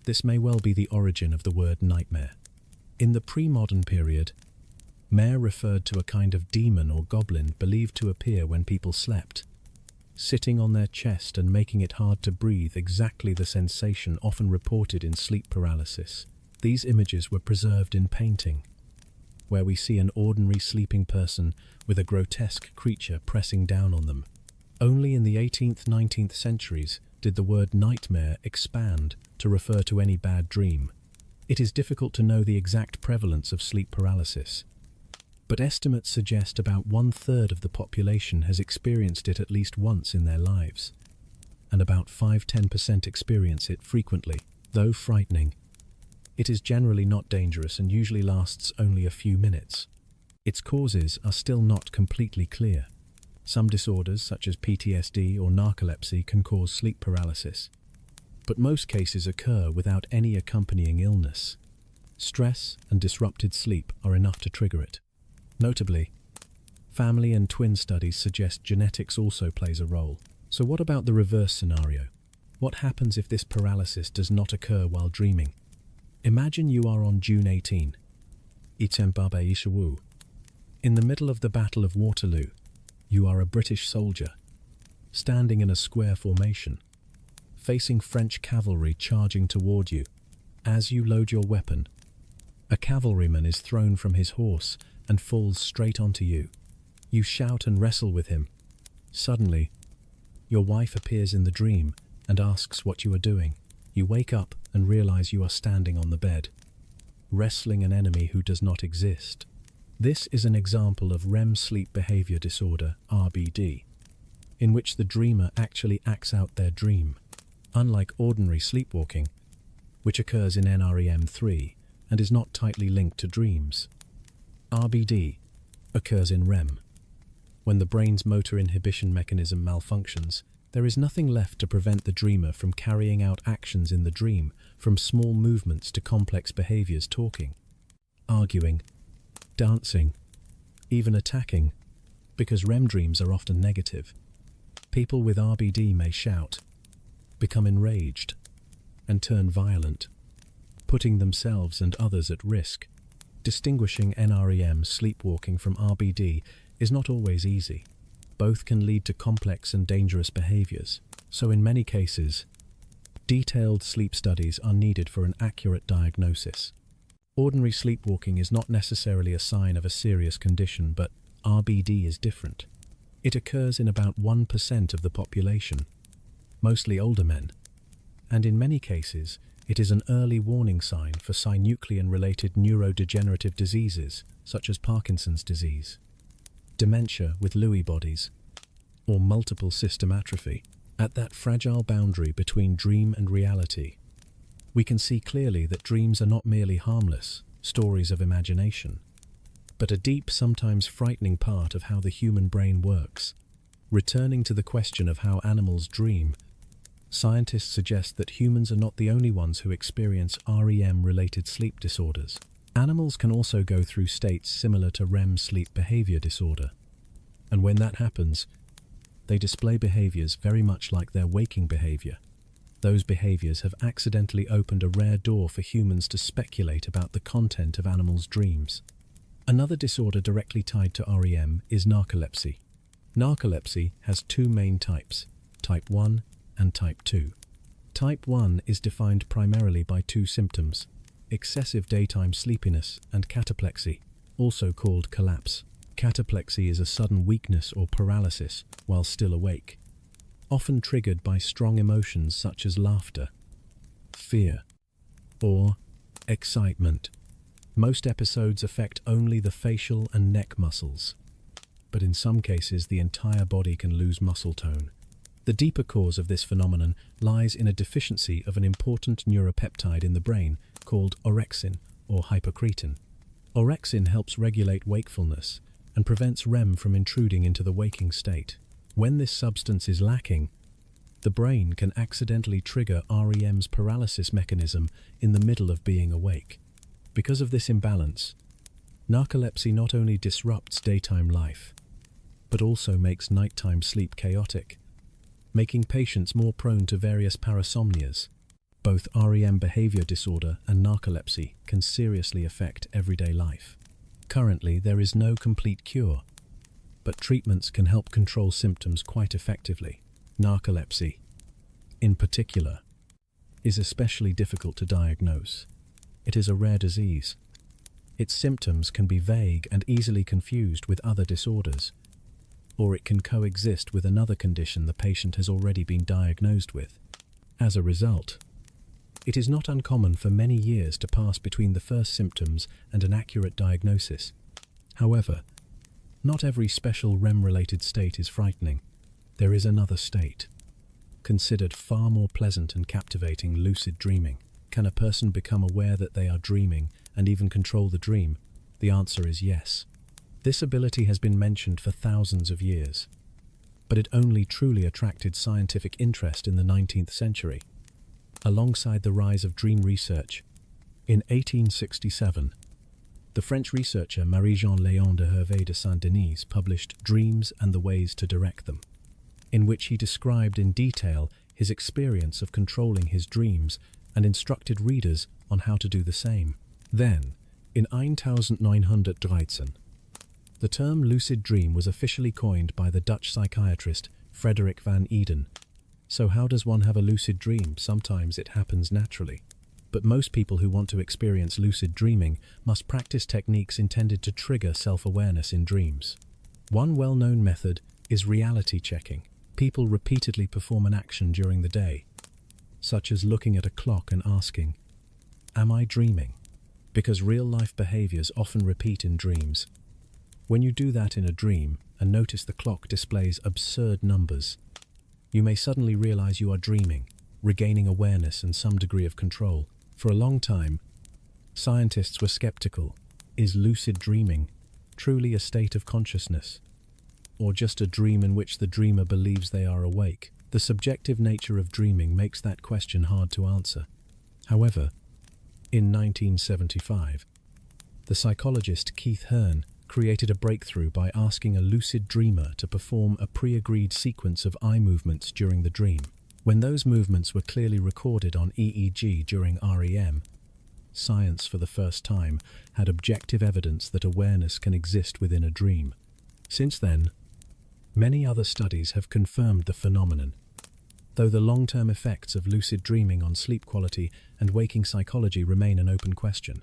this may well be the origin of the word nightmare. In the pre-modern period, mare referred to a kind of demon or goblin believed to appear when people slept, sitting on their chest and making it hard to breathe, exactly the sensation often reported in sleep paralysis. These images were preserved in painting, where we see an ordinary sleeping person with a grotesque creature pressing down on them. Only in the 18th, 19th centuries did the word nightmare expand to refer to any bad dream. It is difficult to know the exact prevalence of sleep paralysis, but estimates suggest about 1/3 of the population has experienced it at least once in their lives, and about 5–10% experience it frequently. Though frightening, it is generally not dangerous and usually lasts only a few minutes. Its causes are still not completely clear. Some disorders, such as PTSD or narcolepsy, can cause sleep paralysis, but most cases occur without any accompanying illness. Stress and disrupted sleep are enough to trigger it. Notably, family and twin studies suggest genetics also plays a role. So what about the reverse scenario? What happens if this paralysis does not occur while dreaming? Imagine you are on June 18, in the middle of the Battle of Waterloo. You are a British soldier, standing in a square formation, facing French cavalry charging toward you. As you load your weapon, a cavalryman is thrown from his horse and falls straight onto you. You shout and wrestle with him. Suddenly, your wife appears in the dream and asks what you are doing. You wake up and realize you are standing on the bed, wrestling an enemy who does not exist. This is an example of REM sleep behavior disorder, RBD, in which the dreamer actually acts out their dream, unlike ordinary sleepwalking, which occurs in NREM3 and is not tightly linked to dreams. RBD occurs in REM. When the brain's motor inhibition mechanism malfunctions, there is nothing left to prevent the dreamer from carrying out actions in the dream, from small movements to complex behaviors, talking, arguing, dancing, even attacking, because REM dreams are often negative. People with RBD may shout, become enraged, and turn violent, putting themselves and others at risk. Distinguishing NREM sleepwalking from RBD is not always easy. Both can lead to complex and dangerous behaviors, so in many cases, detailed sleep studies are needed for an accurate diagnosis. Ordinary sleepwalking is not necessarily a sign of a serious condition, but RBD is different. It occurs in about 1% of the population, mostly older men, and in many cases, it is an early warning sign for synuclein-related neurodegenerative diseases, such as Parkinson's disease, dementia with Lewy bodies, or multiple system atrophy. At that fragile boundary between dream and reality, we can see clearly that dreams are not merely harmless stories of imagination, but a deep, sometimes frightening part of how the human brain works. Returning to the question of how animals dream, Scientists suggest that humans are not the only ones who experience REM-related sleep disorders. Animals can also go through states similar to REM sleep behavior disorder. And when that happens, they display behaviors very much like their waking behavior. Those behaviors have accidentally opened a rare door for humans to speculate about the content of animals' dreams. Another disorder directly tied to REM is narcolepsy. Narcolepsy has two main types, type 1 and type 2. Type 1 is defined primarily by two symptoms, excessive daytime sleepiness and cataplexy, also called collapse. Cataplexy is a sudden weakness or paralysis while still awake, often triggered by strong emotions such as laughter, fear, or excitement. Most episodes affect only the facial and neck muscles, but in some cases the entire body can lose muscle tone. The deeper cause of this phenomenon lies in a deficiency of an important neuropeptide in the brain called orexin or hypocretin. Orexin helps regulate wakefulness and prevents REM from intruding into the waking state. When this substance is lacking, the brain can accidentally trigger REM's paralysis mechanism in the middle of being awake. Because of this imbalance, narcolepsy not only disrupts daytime life, but also makes nighttime sleep chaotic, making patients more prone to various parasomnias. Both REM behavior disorder and narcolepsy can seriously affect everyday life. Currently, there is no complete cure, but treatments can help control symptoms quite effectively. Narcolepsy, in particular, is especially difficult to diagnose. It is a rare disease. Its symptoms can be vague and easily confused with other disorders, or it can coexist with another condition the patient has already been diagnosed with. As a result, it is not uncommon for many years to pass between the first symptoms and an accurate diagnosis. However, not every special REM-related state is frightening. There is another state, considered far more pleasant and captivating: lucid dreaming. Can a person become aware that they are dreaming and even control the dream? The answer is yes. This ability has been mentioned for thousands of years, but it only truly attracted scientific interest in the 19th century. Alongside the rise of dream research, in 1867, the French researcher Marie-Jean Léon de Hervé de Saint-Denis published Dreams and the Ways to Direct Them, in which he described in detail his experience of controlling his dreams and instructed readers on how to do the same. Then, in 1913, the term lucid dream was officially coined by the Dutch psychiatrist Frederik van Eeden. So how does one have a lucid dream? Sometimes it happens naturally. But most people who want to experience lucid dreaming must practice techniques intended to trigger self-awareness in dreams. One well-known method is reality checking. People repeatedly perform an action during the day, such as looking at a clock and asking, "Am I dreaming?" Because real-life behaviors often repeat in dreams. When you do that in a dream and notice the clock displays absurd numbers, you may suddenly realize you are dreaming, regaining awareness and some degree of control. For a long time, scientists were skeptical. Is lucid dreaming truly a state of consciousness, or just a dream in which the dreamer believes they are awake? The subjective nature of dreaming makes that question hard to answer. However, in 1975, the psychologist Keith Hearn created a breakthrough by asking a lucid dreamer to perform a pre-agreed sequence of eye movements during the dream. When those movements were clearly recorded on EEG during REM, science for the first time had objective evidence that awareness can exist within a dream. Since then, many other studies have confirmed the phenomenon, though the long-term effects of lucid dreaming on sleep quality and waking psychology remain an open question.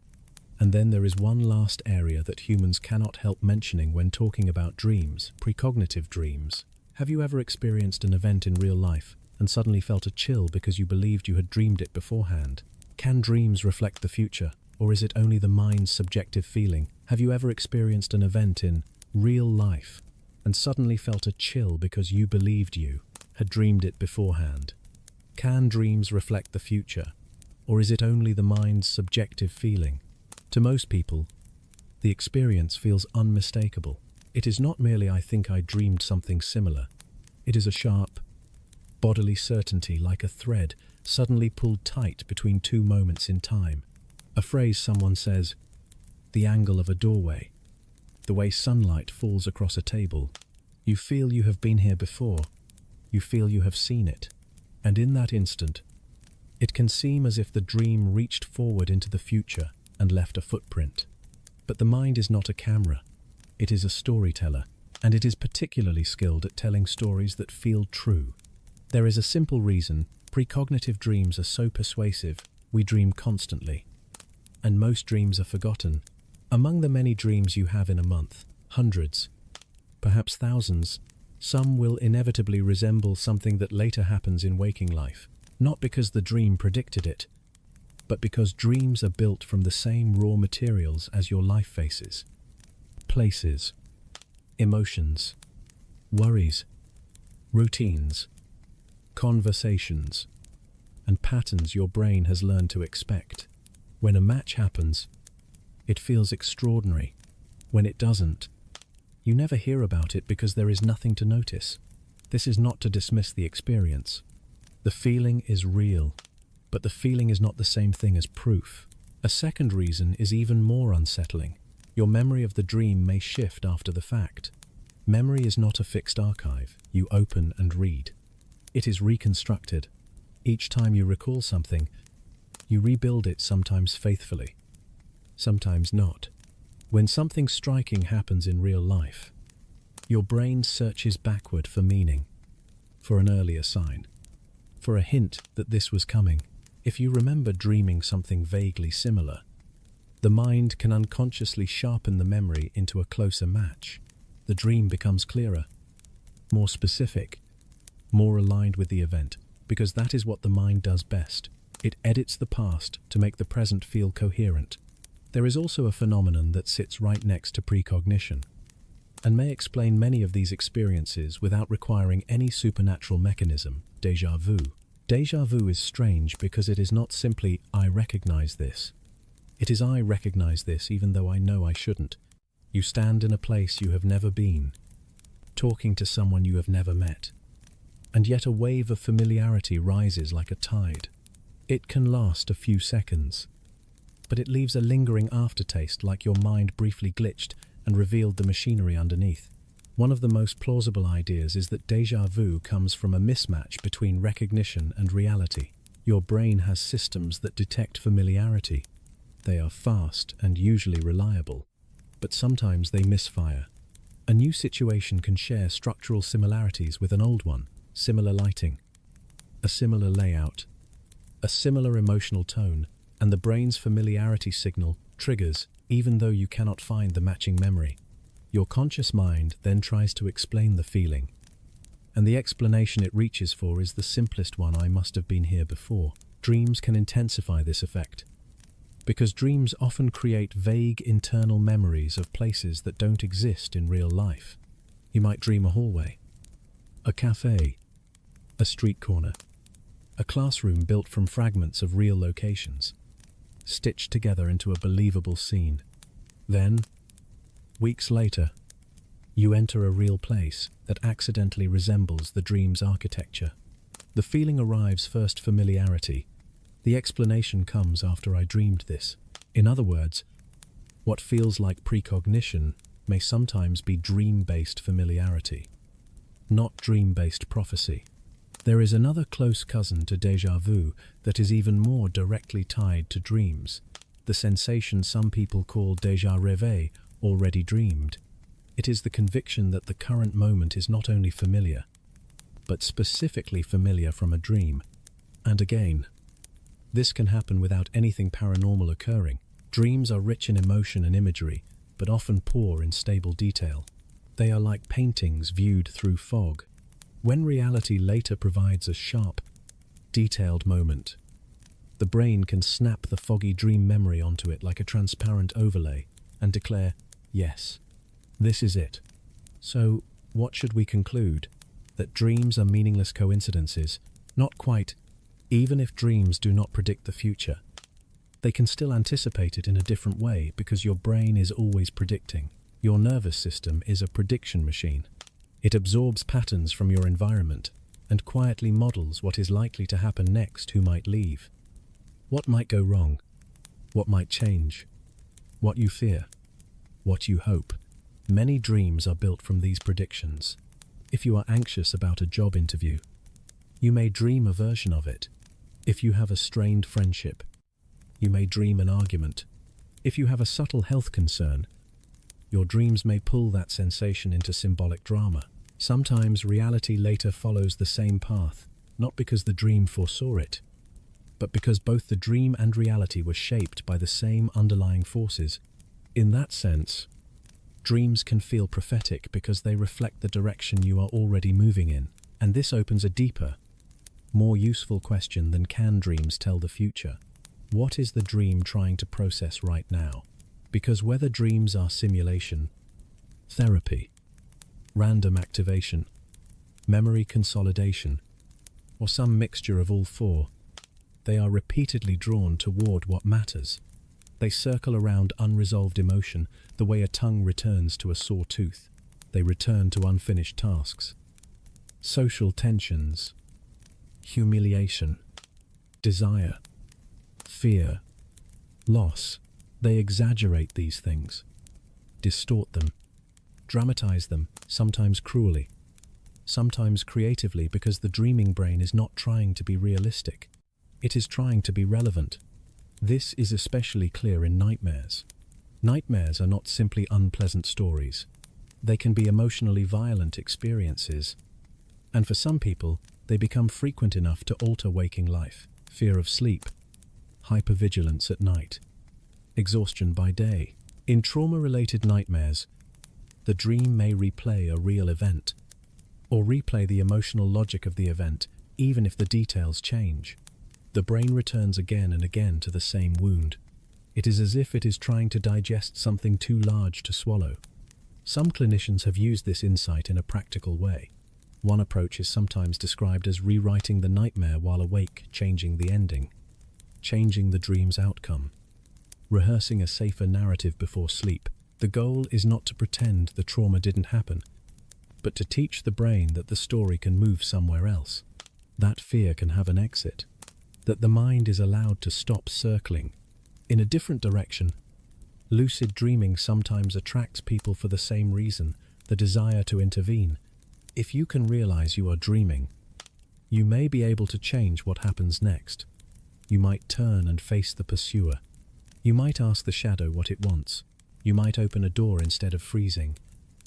And then there is one last area that humans cannot help mentioning when talking about dreams: precognitive dreams. Have you ever experienced an event in real life and suddenly felt a chill because you believed you had dreamed it beforehand? Can dreams reflect the future, or is it only the mind's subjective feeling? Have you ever experienced an event in real life and suddenly felt a chill because you believed you had dreamed it beforehand? Can dreams reflect the future, or is it only the mind's subjective feeling? To most people, the experience feels unmistakable. It is not merely "I think I dreamed something similar." It is a sharp, bodily certainty like a thread suddenly pulled tight between two moments in time. A phrase someone says, the angle of a doorway, the way sunlight falls across a table. You feel you have been here before. You feel you have seen it. And in that instant, it can seem as if the dream reached forward into the future and left a footprint. But the mind is not a camera. It is a storyteller, and it is particularly skilled at telling stories that feel true. There is a simple reason precognitive dreams are so persuasive. We dream constantly, and most dreams are forgotten. Among the many dreams you have in a month, hundreds, perhaps thousands, some will inevitably resemble something that later happens in waking life, not because the dream predicted it, but because dreams are built from the same raw materials as your life faces. Places, emotions, worries, routines, conversations, and patterns your brain has learned to expect. When a match happens, it feels extraordinary. When it doesn't, you never hear about it because there is nothing to notice. This is not to dismiss the experience. The feeling is real, but the feeling is not the same thing as proof. A second reason is even more unsettling. Your memory of the dream may shift after the fact. Memory is not a fixed archive you open and read. It is reconstructed. Each time you recall something, you rebuild it, sometimes faithfully, sometimes not. When something striking happens in real life, your brain searches backward for meaning, for an earlier sign, for a hint that this was coming. If you remember dreaming something vaguely similar, the mind can unconsciously sharpen the memory into a closer match. The dream becomes clearer, more specific, more aligned with the event, because that is what the mind does best. It edits the past to make the present feel coherent. There is also a phenomenon that sits right next to precognition, and may explain many of these experiences without requiring any supernatural mechanism: déjà vu. Déjà vu is strange because it is not simply "I recognize this." It is "I recognize this even though I know I shouldn't." You stand in a place you have never been, talking to someone you have never met, and yet a wave of familiarity rises like a tide. It can last a few seconds, but it leaves a lingering aftertaste, like your mind briefly glitched and revealed the machinery underneath. One of the most plausible ideas is that déjà vu comes from a mismatch between recognition and reality. Your brain has systems that detect familiarity. They are fast and usually reliable, but sometimes they misfire. A new situation can share structural similarities with an old one: similar lighting, a similar layout, a similar emotional tone, and the brain's familiarity signal triggers even though you cannot find the matching memory. Your conscious mind then tries to explain the feeling, and the explanation it reaches for is the simplest one: I must have been here before. Dreams can intensify this effect, because dreams often create vague internal memories of places that don't exist in real life. You might dream a hallway, a cafe, a street corner, a classroom built from fragments of real locations, stitched together into a believable scene. Then, weeks later, you enter a real place that accidentally resembles the dream's architecture. The feeling arrives first: familiarity. The explanation comes after: I dreamed this. In other words, what feels like precognition may sometimes be dream-based familiarity, not dream-based prophecy. There is another close cousin to déjà vu that is even more directly tied to dreams: the sensation some people call déjà rêvé, already dreamed. It is the conviction that the current moment is not only familiar, but specifically familiar from a dream. And again, this can happen without anything paranormal occurring. Dreams are rich in emotion and imagery, but often poor in stable detail. They are like paintings viewed through fog. When reality later provides a sharp, detailed moment, the brain can snap the foggy dream memory onto it like a transparent overlay and declare, yes, this is it. So, what should we conclude? That dreams are meaningless coincidences? Not quite. Even if dreams do not predict the future, they can still anticipate it in a different way, because your brain is always predicting. Your nervous system is a prediction machine. It absorbs patterns from your environment, and quietly models what is likely to happen next, who might leave, what might go wrong, what might change, what you fear, what you hope. Many dreams are built from these predictions. If you are anxious about a job interview, you may dream a version of it. If you have a strained friendship, you may dream an argument. If you have a subtle health concern, your dreams may pull that sensation into symbolic drama. Sometimes reality later follows the same path, not because the dream foresaw it, but because both the dream and reality were shaped by the same underlying forces. In that sense, dreams can feel prophetic because they reflect the direction you are already moving in. And this opens a deeper, more useful question than can dreams tell the future? What is the dream trying to process right now? Because whether dreams are simulation, therapy, random activation, memory consolidation, or some mixture of all four, they are repeatedly drawn toward what matters. They circle around unresolved emotion the way a tongue returns to a sore tooth. They return to unfinished tasks, social tensions, humiliation, desire, fear, loss. They exaggerate these things, distort them, dramatize them, sometimes cruelly, sometimes creatively, because the dreaming brain is not trying to be realistic. It is trying to be relevant. This is especially clear in nightmares. Nightmares are not simply unpleasant stories. They can be emotionally violent experiences, and for some people, they become frequent enough to alter waking life. Fear of sleep, hypervigilance at night, exhaustion by day. In trauma-related nightmares, the dream may replay a real event, or replay the emotional logic of the event, even if the details change. The brain returns again and again to the same wound. It is as if it is trying to digest something too large to swallow. Some clinicians have used this insight in a practical way. One approach is sometimes described as rewriting the nightmare while awake, changing the ending, changing the dream's outcome, rehearsing a safer narrative before sleep. The goal is not to pretend the trauma didn't happen, but to teach the brain that the story can move somewhere else, that fear can have an exit, that the mind is allowed to stop circling in a different direction. Lucid dreaming sometimes attracts people for the same reason, the desire to intervene. If you can realize you are dreaming, you may be able to change what happens next. You might turn and face the pursuer. You might ask the shadow what it wants. You might open a door instead of freezing.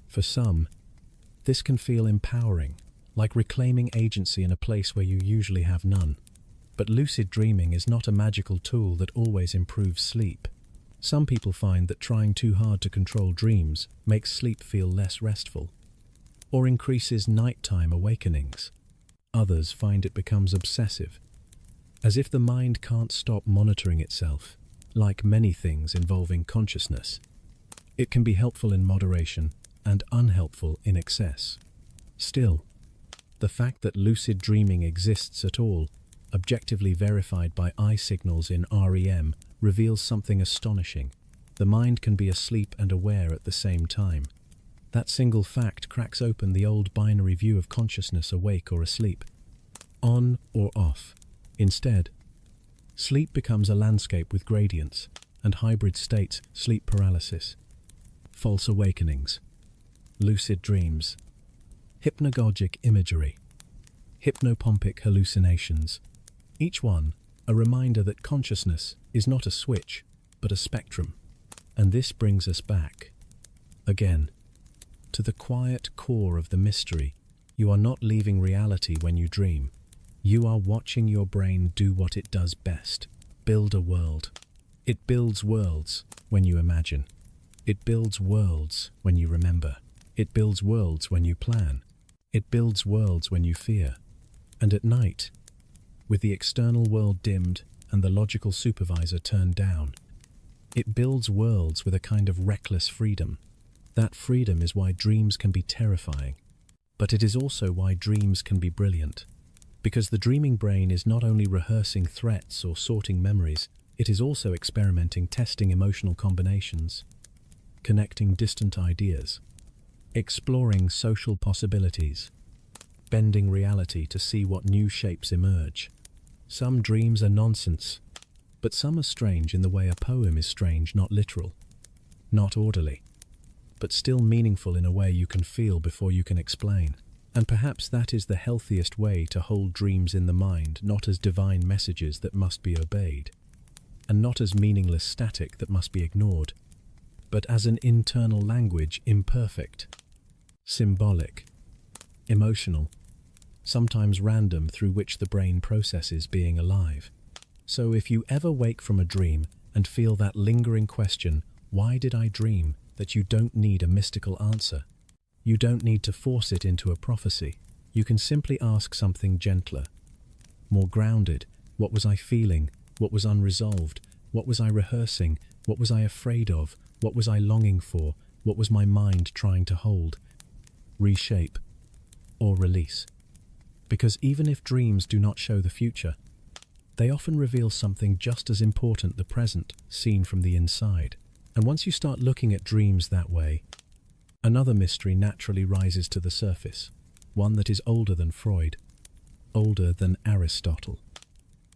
For some, this can feel empowering, like reclaiming agency in a place where you usually have none. But lucid dreaming is not a magical tool that always improves sleep. Some people find that trying too hard to control dreams makes sleep feel less restful, or increases nighttime awakenings. Others find it becomes obsessive, as if the mind can't stop monitoring itself. Like many things involving consciousness, it can be helpful in moderation and unhelpful in excess. Still, the fact that lucid dreaming exists at all, objectively verified by eye signals in REM, reveals something astonishing. The mind can be asleep and aware at the same time. That single fact cracks open the old binary view of consciousness, awake or asleep, on or off. Instead, sleep becomes a landscape with gradients and hybrid states: sleep paralysis, false awakenings, lucid dreams, hypnagogic imagery, hypnopompic hallucinations. Each one a reminder that consciousness is not a switch, but a spectrum. And this brings us back, again, to the quiet core of the mystery. You are not leaving reality when you dream. You are watching your brain do what it does best: build a world. It builds worlds when you imagine. It builds worlds when you remember. It builds worlds when you plan. It builds worlds when you fear. And at night, with the external world dimmed and the logical supervisor turned down, it builds worlds with a kind of reckless freedom. That freedom is why dreams can be terrifying, but it is also why dreams can be brilliant. Because the dreaming brain is not only rehearsing threats or sorting memories, it is also experimenting, testing emotional combinations, connecting distant ideas, exploring social possibilities. bending reality to see what new shapes emerge. Some dreams are nonsense, but some are strange in the way a poem is strange, not literal, not orderly, but still meaningful in a way you can feel before you can explain. And perhaps that is the healthiest way to hold dreams in the mind, not as divine messages that must be obeyed, and not as meaningless static that must be ignored, but as an internal language, imperfect, symbolic, emotional, sometimes random, through which the brain processes being alive. So if you ever wake from a dream and feel that lingering question, why did I dream, that you don't need a mystical answer. You don't need to force it into a prophecy. You can simply ask something gentler, more grounded. What was I feeling? What was unresolved? What was I rehearsing? What was I afraid of? What was I longing for? What was my mind trying to hold, reshape, or release? Because even if dreams do not show the future, they often reveal something just as important, the present, seen from the inside. And once you start looking at dreams that way, another mystery naturally rises to the surface, one that is older than Freud, older than Aristotle,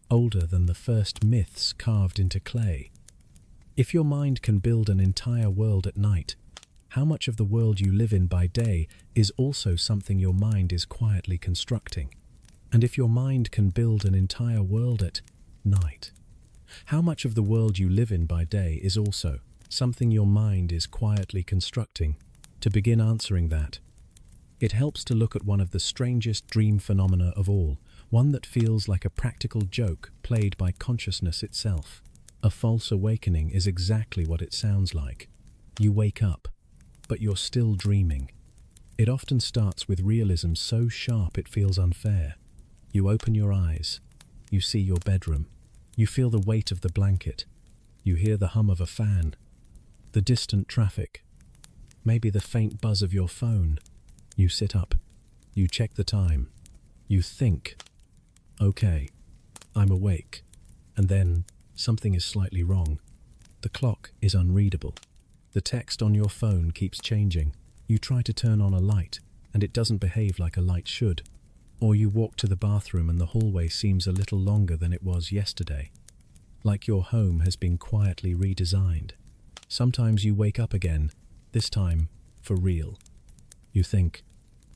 older than the first myths carved into clay. If your mind can build an entire world at night, how much of the world you live in by day is also something your mind is quietly constructing? And if your mind can build an entire world at night, how much of the world you live in by day is also something your mind is quietly constructing? To begin answering that, it helps to look at one of the strangest dream phenomena of all, one that feels like a practical joke played by consciousness itself. A false awakening is exactly what it sounds like. You wake up, but you're still dreaming. It often starts with realism so sharp it feels unfair. You open your eyes, you see your bedroom, you feel the weight of the blanket, you hear the hum of a fan, the distant traffic, maybe the faint buzz of your phone. You sit up, you check the time, you think, okay, I'm awake, and then something is slightly wrong. The clock is unreadable. The text on your phone keeps changing. You try to turn on a light, and it doesn't behave like a light should. Or you walk to the bathroom and the hallway seems a little longer than it was yesterday, like your home has been quietly redesigned. Sometimes you wake up again, this time for real. You think,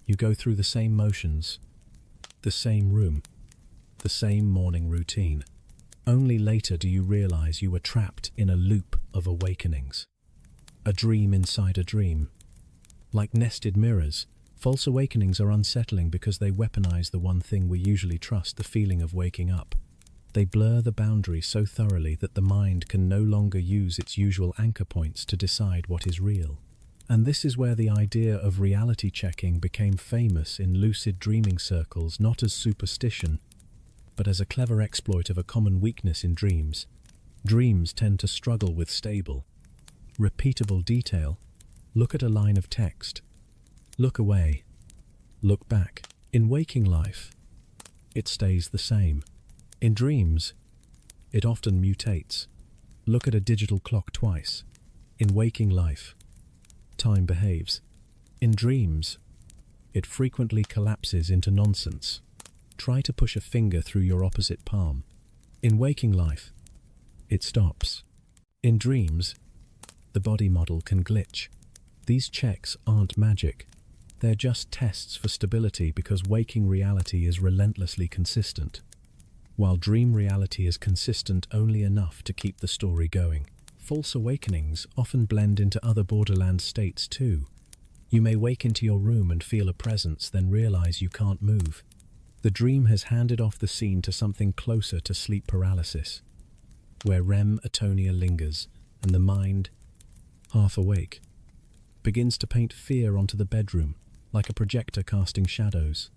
you go through the same motions, the same room, the same morning routine. Only later do you realize you were trapped in a loop of awakenings. A dream inside a dream. Like nested mirrors, false awakenings are unsettling because they weaponize the one thing we usually trust, the feeling of waking up. They blur the boundary so thoroughly that the mind can no longer use its usual anchor points to decide what is real. And this is where the idea of reality checking became famous in lucid dreaming circles, not as superstition, but as a clever exploit of a common weakness in dreams. Dreams tend to struggle with stable, repeatable detail. Look at a line of text. Look away. Look back. In waking life, it stays the same. In dreams, it often mutates. Look at a digital clock twice. In waking life, time behaves. In dreams, it frequently collapses into nonsense. Try to push a finger through your opposite palm. In waking life, it stops. In dreams, the body model can glitch. These checks aren't magic. They're just tests for stability, because waking reality is relentlessly consistent, while dream reality is consistent only enough to keep the story going. False awakenings often blend into other borderland states too. You may wake into your room and feel a presence, then realize you can't move. The dream has handed off the scene to something closer to sleep paralysis, where REM atonia lingers and the mind, half awake, begins to paint fear onto the bedroom, like a projector casting shadows.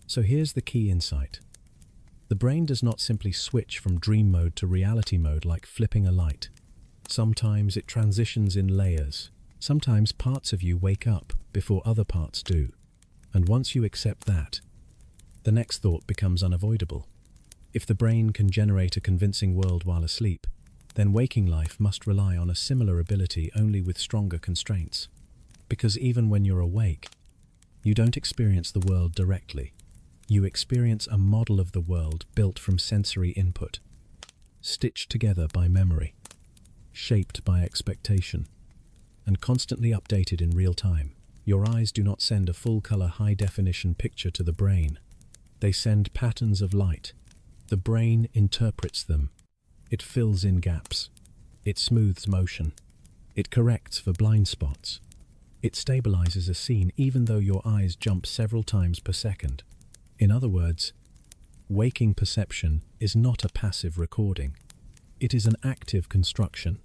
So here's the key insight. The brain does not simply switch from dream mode to reality mode like flipping a light. Sometimes it transitions in layers. Sometimes parts of you wake up before other parts do. And once you accept that, the next thought becomes unavoidable. If the brain can generate a convincing world while asleep, then waking life must rely on a similar ability, only with stronger constraints. Because even when you're awake, you don't experience the world directly. You experience a model of the world built from sensory input, stitched together by memory, shaped by expectation, and constantly updated in real time. Your eyes do not send a full-color, high-definition picture to the brain. They send patterns of light. The brain interprets them. It fills in gaps. It smooths motion. It corrects for blind spots. It stabilizes a scene even though your eyes jump several times per second. In other words, waking perception is not a passive recording. It is an active construction.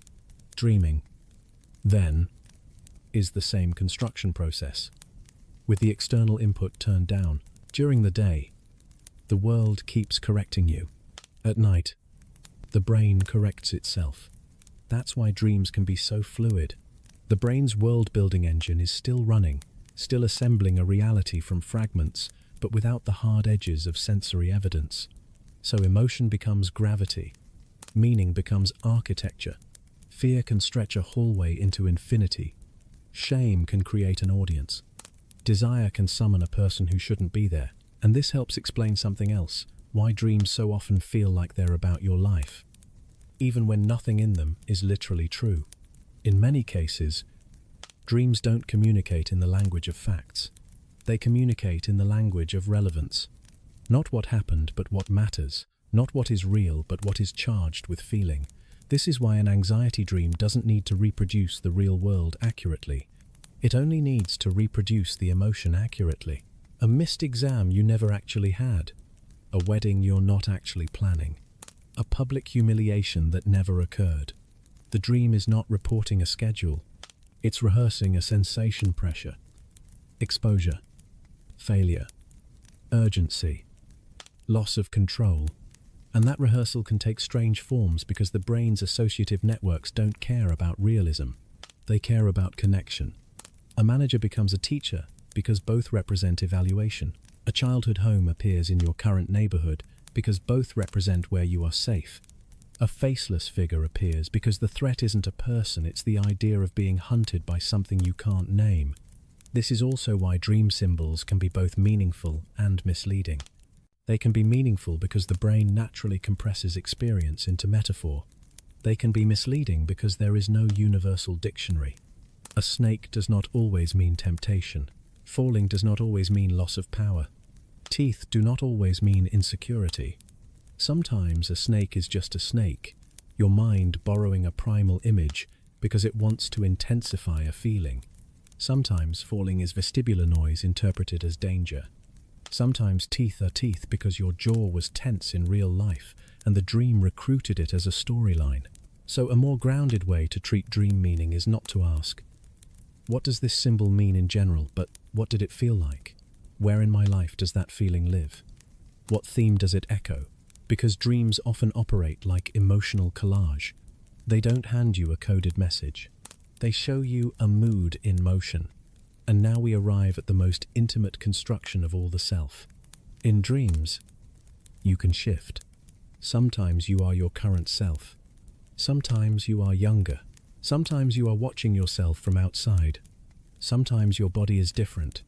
Dreaming, then, is the same construction process, with the external input turned down. During the day, the world keeps correcting you. At night, the brain corrects itself. That's why dreams can be so fluid. The brain's world-building engine is still running, still assembling a reality from fragments, but without the hard edges of sensory evidence. So emotion becomes gravity, meaning becomes architecture, fear can stretch a hallway into infinity, shame can create an audience, desire can summon a person who shouldn't be there. And this helps explain something else, why dreams so often feel like they're about your life, even when nothing in them is literally true. In many cases, dreams don't communicate in the language of facts. They communicate in the language of relevance. Not what happened, but what matters. Not what is real, but what is charged with feeling. This is why an anxiety dream doesn't need to reproduce the real world accurately. It only needs to reproduce the emotion accurately. A missed exam you never actually had. A wedding you're not actually planning. A public humiliation that never occurred. The dream is not reporting a schedule. It's rehearsing a sensation pressure. Exposure. Failure. Urgency. Loss of control. And that rehearsal can take strange forms because the brain's associative networks don't care about realism. They care about connection. A manager becomes a teacher because both represent evaluation. A childhood home appears in your current neighborhood because both represent where you are safe. A faceless figure appears because the threat isn't a person, it's the idea of being hunted by something you can't name. This is also why dream symbols can be both meaningful and misleading. They can be meaningful because the brain naturally compresses experience into metaphor. They can be misleading because there is no universal dictionary. A snake does not always mean temptation. Falling does not always mean loss of power. Teeth do not always mean insecurity. Sometimes a snake is just a snake, your mind borrowing a primal image because it wants to intensify a feeling. Sometimes falling is vestibular noise interpreted as danger. Sometimes teeth are teeth because your jaw was tense in real life and the dream recruited it as a storyline. So a more grounded way to treat dream meaning is not to ask, what does this symbol mean in general, but what did it feel like? Where in my life does that feeling live? What theme does it echo? Because dreams often operate like emotional collage. They don't hand you a coded message. They show you a mood in motion. And now we arrive at the most intimate construction of all the self. In dreams, you can shift. Sometimes you are your current self. Sometimes you are younger. Sometimes you are watching yourself from outside. Sometimes your body is different.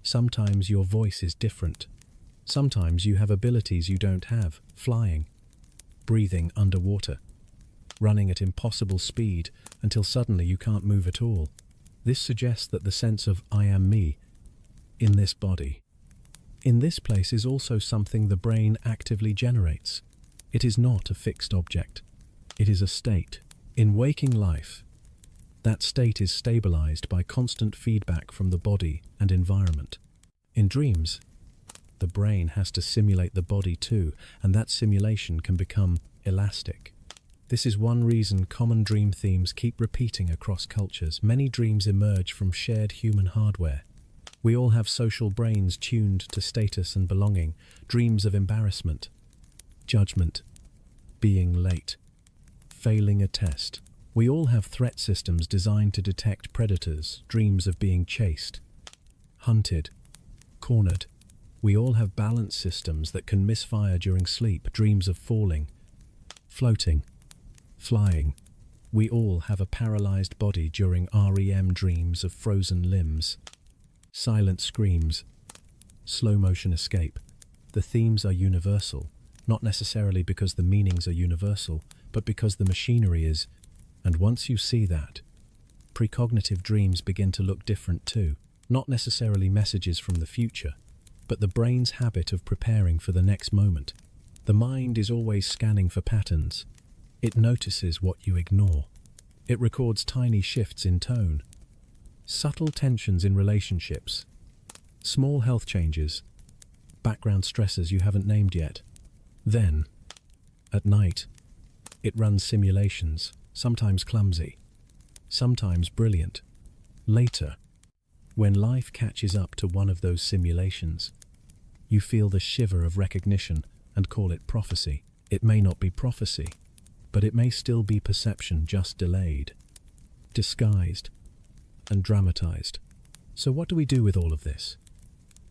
Sometimes your voice is different. Sometimes you have abilities you don't have, flying, breathing underwater, running at impossible speed until suddenly you can't move at all. This suggests that the sense of I am me, in this body, in this place is also something the brain actively generates. It is not a fixed object. It is a state. In waking life, that state is stabilized by constant feedback from the body and environment. In dreams, the brain has to simulate the body too, and that simulation can become elastic. This is one reason common dream themes keep repeating across cultures. Many dreams emerge from shared human hardware. We all have social brains tuned to status and belonging, dreams of embarrassment, judgment, being late, failing a test. We all have threat systems designed to detect predators, dreams of being chased, hunted, cornered. We all have balance systems that can misfire during sleep, dreams of falling, floating, flying. We all have a paralyzed body during REM dreams of frozen limbs, silent screams, slow motion escape. The themes are universal, not necessarily because the meanings are universal, but because the machinery is. And once you see that, precognitive dreams begin to look different too. Not necessarily messages from the future, but the brain's habit of preparing for the next moment. The mind is always scanning for patterns. It notices what you ignore. It records tiny shifts in tone, subtle tensions in relationships, small health changes, background stressors you haven't named yet. Then, at night, it runs simulations, sometimes clumsy, sometimes brilliant. Later, when life catches up to one of those simulations, you feel the shiver of recognition and call it prophecy. It may not be prophecy, but it may still be perception just delayed, disguised, and dramatized. So what do we do with all of this?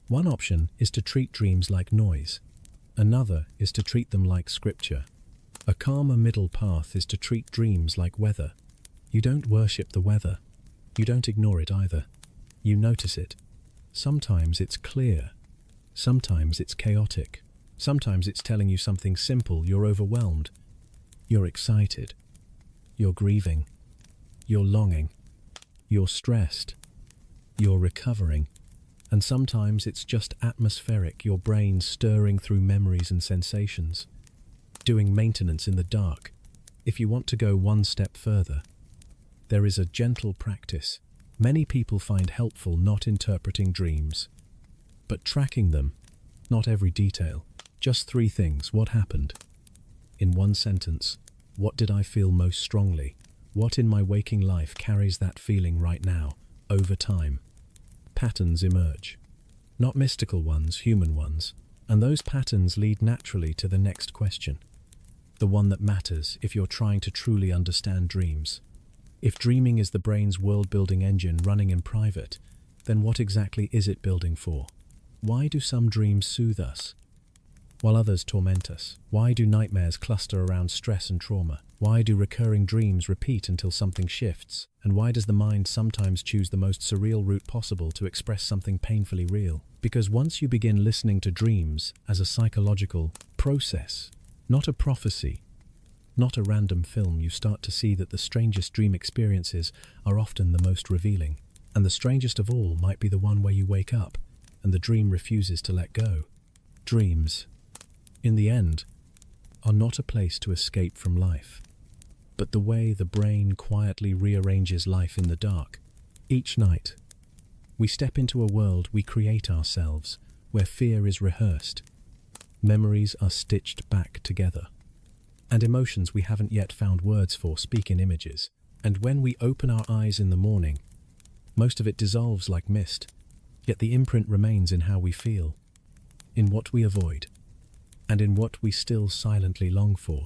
One option is to treat dreams like noise. Another is to treat them like scripture. A calmer middle path is to treat dreams like weather. You don't worship the weather. You don't ignore it either. You notice it. Sometimes it's clear. Sometimes it's chaotic. Sometimes it's telling you something simple. You're overwhelmed. You're excited. You're grieving. You're longing. You're stressed. You're recovering. And sometimes it's just atmospheric, your brain stirring through memories and sensations, doing maintenance in the dark. If you want to go one step further, there is a gentle practice many people find helpful, not interpreting dreams, but tracking them, not every detail. Just 3 things. What happened? In one sentence, what did I feel most strongly? What in my waking life carries that feeling right now? Over time, patterns emerge. Not mystical ones, human ones. And those patterns lead naturally to the next question. The one that matters if you're trying to truly understand dreams. If dreaming is the brain's world-building engine running in private, then what exactly is it building for? Why do some dreams soothe us, while others torment us? Why do nightmares cluster around stress and trauma? Why do recurring dreams repeat until something shifts? And why does the mind sometimes choose the most surreal route possible to express something painfully real? Because once you begin listening to dreams as a psychological process, not a prophecy, not a random film, you start to see that the strangest dream experiences are often the most revealing. And the strangest of all might be the one where you wake up and the dream refuses to let go. Dreams, in the end, are not a place to escape from life, but the way the brain quietly rearranges life in the dark. Each night, we step into a world we create ourselves, where fear is rehearsed, memories are stitched back together, and emotions we haven't yet found words for speak in images. And when we open our eyes in the morning, most of it dissolves like mist, yet the imprint remains in how we feel, in what we avoid, and in what we still silently long for.